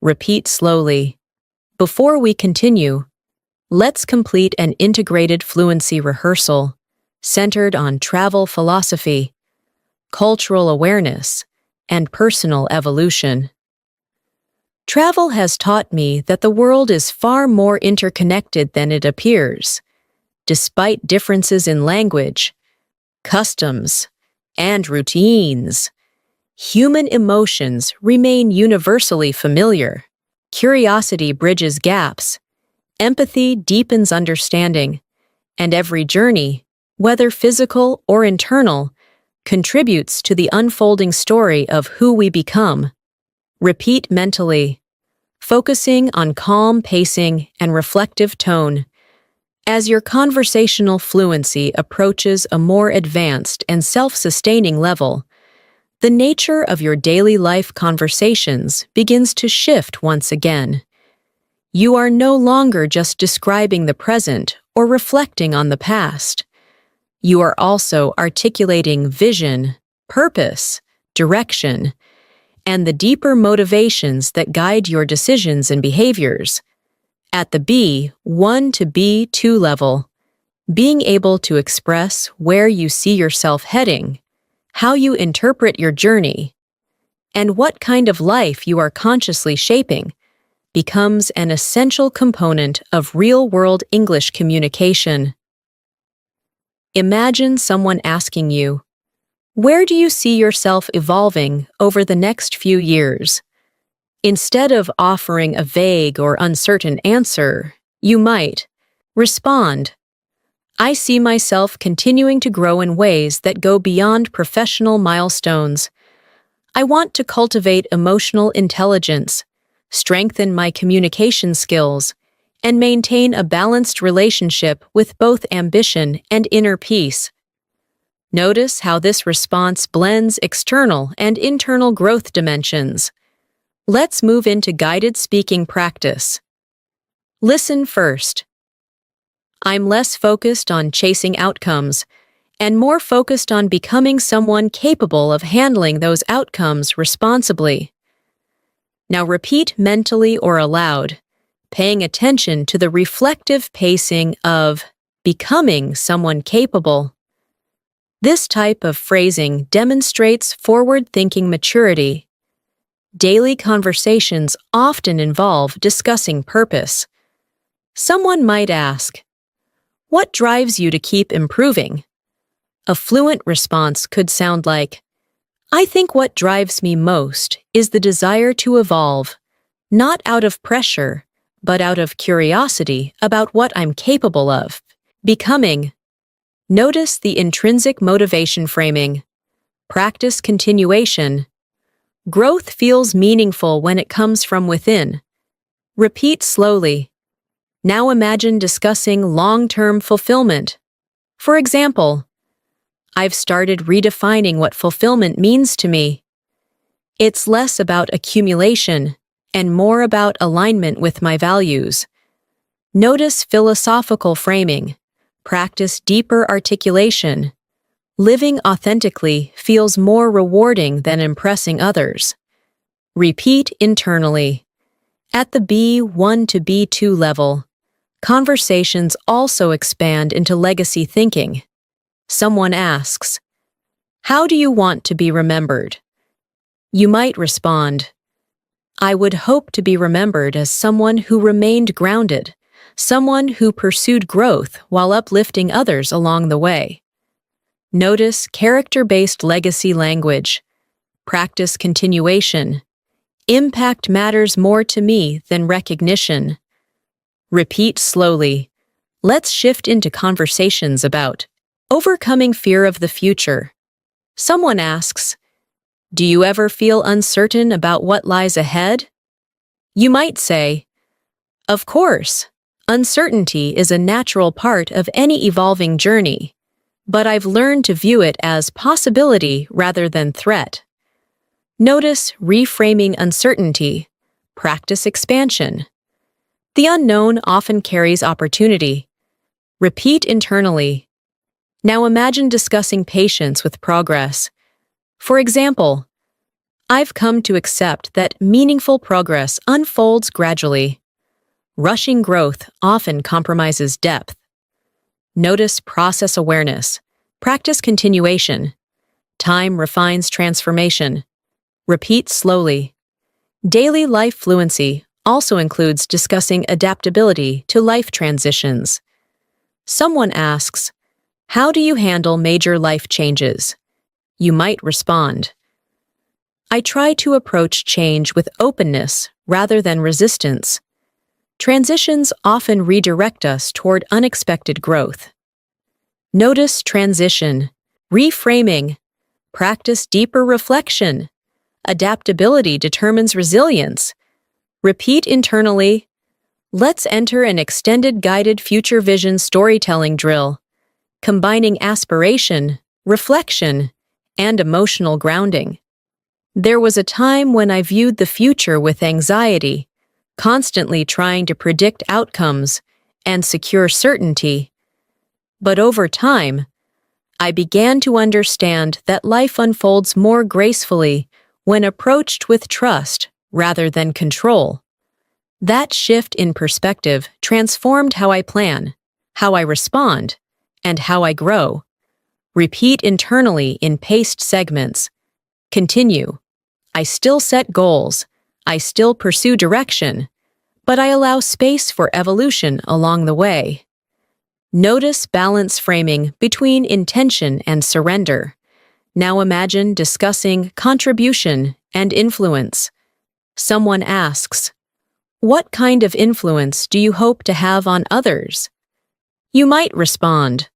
S1: Repeat slowly. Before we continue, let's complete an integrated fluency rehearsal centered on travel philosophy, cultural awareness, and personal evolution. Travel has taught me that the world is far more interconnected than it appears. Despite differences in language, customs, and routines, human emotions remain universally familiar. Curiosity bridges gaps, empathy deepens understanding, and every journey, whether physical or internal, contributes to the unfolding story of who we become. Repeat mentally, focusing on calm pacing and reflective tone. As your conversational fluency approaches a more advanced and self-sustaining level, the nature of your daily life conversations begins to shift once again. You are no longer just describing the present or reflecting on the past. You are also articulating vision, purpose, direction, and the deeper motivations that guide your decisions and behaviors. At the B1 to B2 level, being able to express where you see yourself heading, how you interpret your journey, and what kind of life you are consciously shaping becomes an essential component of real-world English communication. Imagine someone asking you, "Where do you see yourself evolving over the next few years?" Instead of offering a vague or uncertain answer, you might respond, "I see myself continuing to grow in ways that go beyond professional milestones. I want to cultivate emotional intelligence, strengthen my communication skills, and maintain a balanced relationship with both ambition and inner peace." Notice how this response blends external and internal growth dimensions. Let's move into guided speaking practice. Listen first. I'm less focused on chasing outcomes and more focused on becoming someone capable of handling those outcomes responsibly. Now repeat mentally or aloud, paying attention to the reflective pacing of becoming someone capable. This type of phrasing demonstrates forward-thinking maturity. Daily conversations often involve discussing purpose. Someone might ask, "What drives you to keep improving?" A fluent response could sound like, "I think what drives me most is the desire to evolve, not out of pressure, but out of curiosity about what I'm capable of becoming." Notice the intrinsic motivation framing. Practice continuation. Growth feels meaningful when it comes from within. Repeat slowly. Now imagine discussing long-term fulfillment. For example, "I've started redefining what fulfillment means to me. It's less about accumulation and more about alignment with my values." Notice philosophical framing. Practice deeper articulation. Living authentically feels more rewarding than impressing others. Repeat internally. At the B1 to B2 level, conversations also expand into legacy thinking. Someone asks, "How do you want to be remembered?" You might respond, "I would hope to be remembered as someone who remained grounded, someone who pursued growth while uplifting others along the way. Notice character-based legacy language. Practice continuation. Impact matters more to me than recognition. Repeat slowly. Let's shift into conversations about overcoming fear of the future. Someone asks, "Do you ever feel uncertain about what lies ahead?" You might say, "Of course, uncertainty is a natural part of any evolving journey, but I've learned to view it as possibility rather than threat." Notice reframing uncertainty. Practice expansion. The unknown often carries opportunity. Repeat internally. Now imagine discussing patience with progress. For example, "I've come to accept that meaningful progress unfolds gradually. Rushing growth often compromises depth." Notice process awareness. Practice continuation. Time refines transformation. Repeat slowly. Daily life fluency also includes discussing adaptability to life transitions. Someone asks, "How do you handle major life changes?" You might respond, "I try to approach change with openness rather than resistance." Transitions often redirect us toward unexpected growth. Notice transition. Reframing. Practice deeper reflection. Adaptability determines resilience. Repeat internally. Let's enter an extended guided future vision storytelling drill, combining aspiration, reflection, and emotional grounding. There was a time when I viewed the future with anxiety, constantly trying to predict outcomes and secure certainty. But over time, I began to understand that life unfolds more gracefully when approached with trust rather than control. That shift in perspective transformed how I plan, how I respond, and how I grow. Repeat internally in paced segments. Continue. I still set goals. I still pursue direction, but I allow space for evolution along the way. Notice balance framing between intention and surrender. Now imagine discussing contribution and influence. Someone asks, "What kind of influence do you hope to have on others?" You might respond,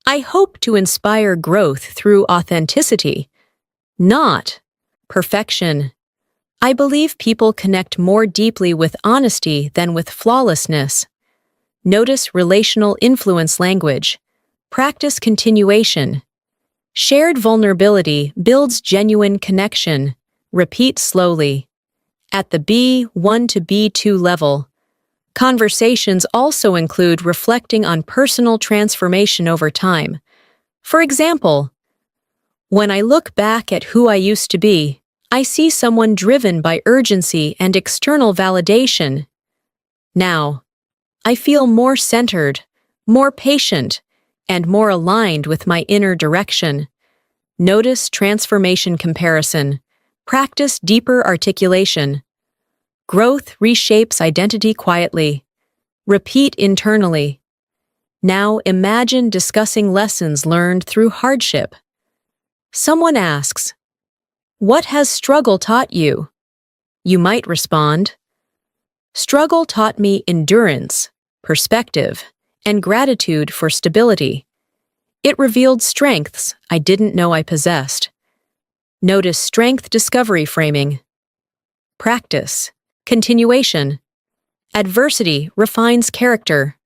S1: "I hope to inspire growth through authenticity, not perfection. I believe people connect more deeply with honesty than with flawlessness." Notice relational influence language. Practice continuation. Shared vulnerability builds genuine connection. Repeat slowly. At the B1 to B2 level, conversations also include reflecting on personal transformation over time. For example, "When I look back at who I used to be, I see someone driven by urgency and external validation. Now, I feel more centered, more patient, and more aligned with my inner direction." Notice transformation comparison. Practice deeper articulation. Growth reshapes identity quietly. Repeat internally. Now imagine discussing lessons learned through hardship. Someone asks, "What has struggle taught you?" You might respond, "Struggle taught me endurance, perspective, and gratitude for stability. It revealed strengths I didn't know I possessed." Notice strength discovery framing. Practice. Continuation. Adversity refines character.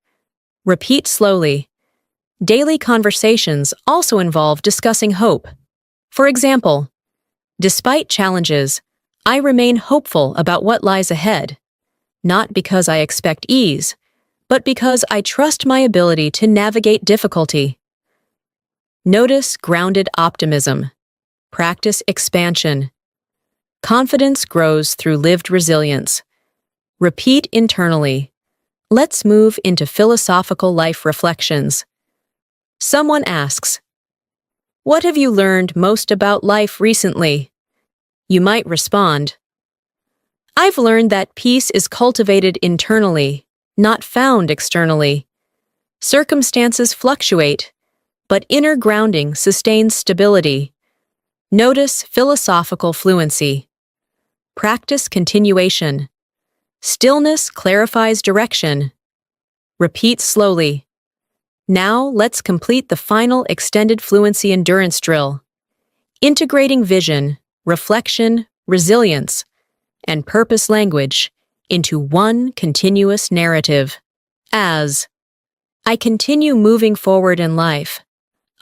S1: Repeat slowly. Daily conversations also involve discussing hope. For example, "Despite challenges, I remain hopeful about what lies ahead, not because I expect ease, but because I trust my ability to navigate difficulty." Notice grounded optimism. Practice expansion. Confidence grows through lived resilience. Repeat internally. Let's move into philosophical life reflections. Someone asks, "What have you learned most about life recently?" You might respond, "I've learned that peace is cultivated internally, not found externally. Circumstances fluctuate, but inner grounding sustains stability. Notice philosophical fluency. Practice continuation. Stillness clarifies direction. Repeat slowly. Now let's complete the final extended fluency endurance drill. Integrating vision, reflection, resilience, and purpose language into one continuous narrative. As I continue moving forward in life,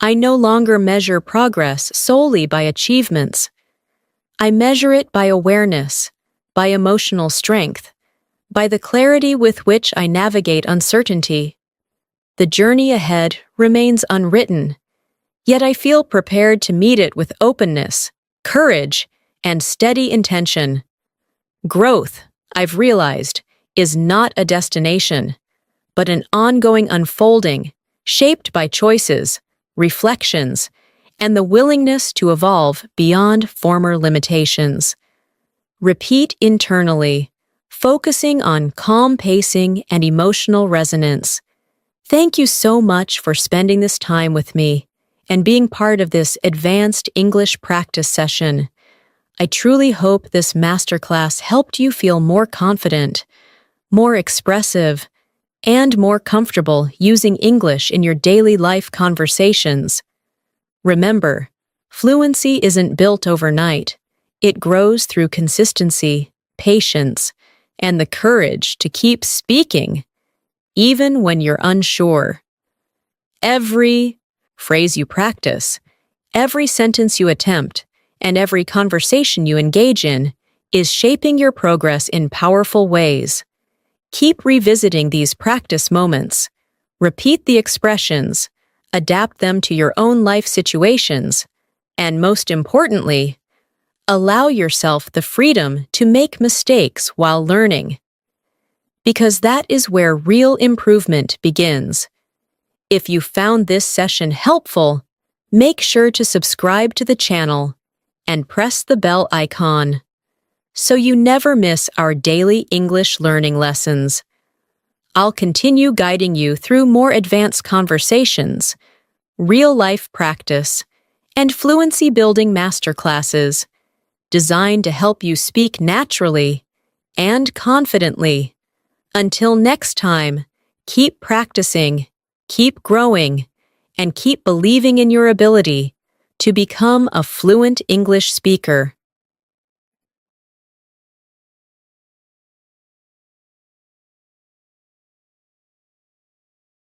S1: I no longer measure progress solely by achievements. I measure it by awareness, by emotional strength, by the clarity with which I navigate uncertainty. The journey ahead remains unwritten, yet I feel prepared to meet it with openness, courage, and steady intention. Growth, I've realized, is not a destination, but an ongoing unfolding, shaped by choices, reflections, and the willingness to evolve beyond former limitations. Repeat internally, focusing on calm pacing and emotional resonance. Thank you so much for spending this time with me and being part of this advanced English practice session. I truly hope this masterclass helped you feel more confident, more expressive, and more comfortable using English in your daily life conversations. Remember, fluency isn't built overnight. It grows through consistency, patience, and the courage to keep speaking, even when you're unsure. Every phrase you practice, every sentence you attempt, and every conversation you engage in is shaping your progress in powerful ways. Keep revisiting these practice moments. Repeat the expressions, adapt them to your own life situations, and most importantly, allow yourself the freedom to make mistakes while learning. Because that is where real improvement begins. If you found this session helpful, make sure to subscribe to the channel and press the bell icon so you never miss our daily English learning lessons. I'll continue guiding you through more advanced conversations, real-life practice, and fluency-building masterclasses designed to help you speak naturally and confidently. Until next time, keep practicing, keep growing, and keep believing in your ability to become a fluent English speaker.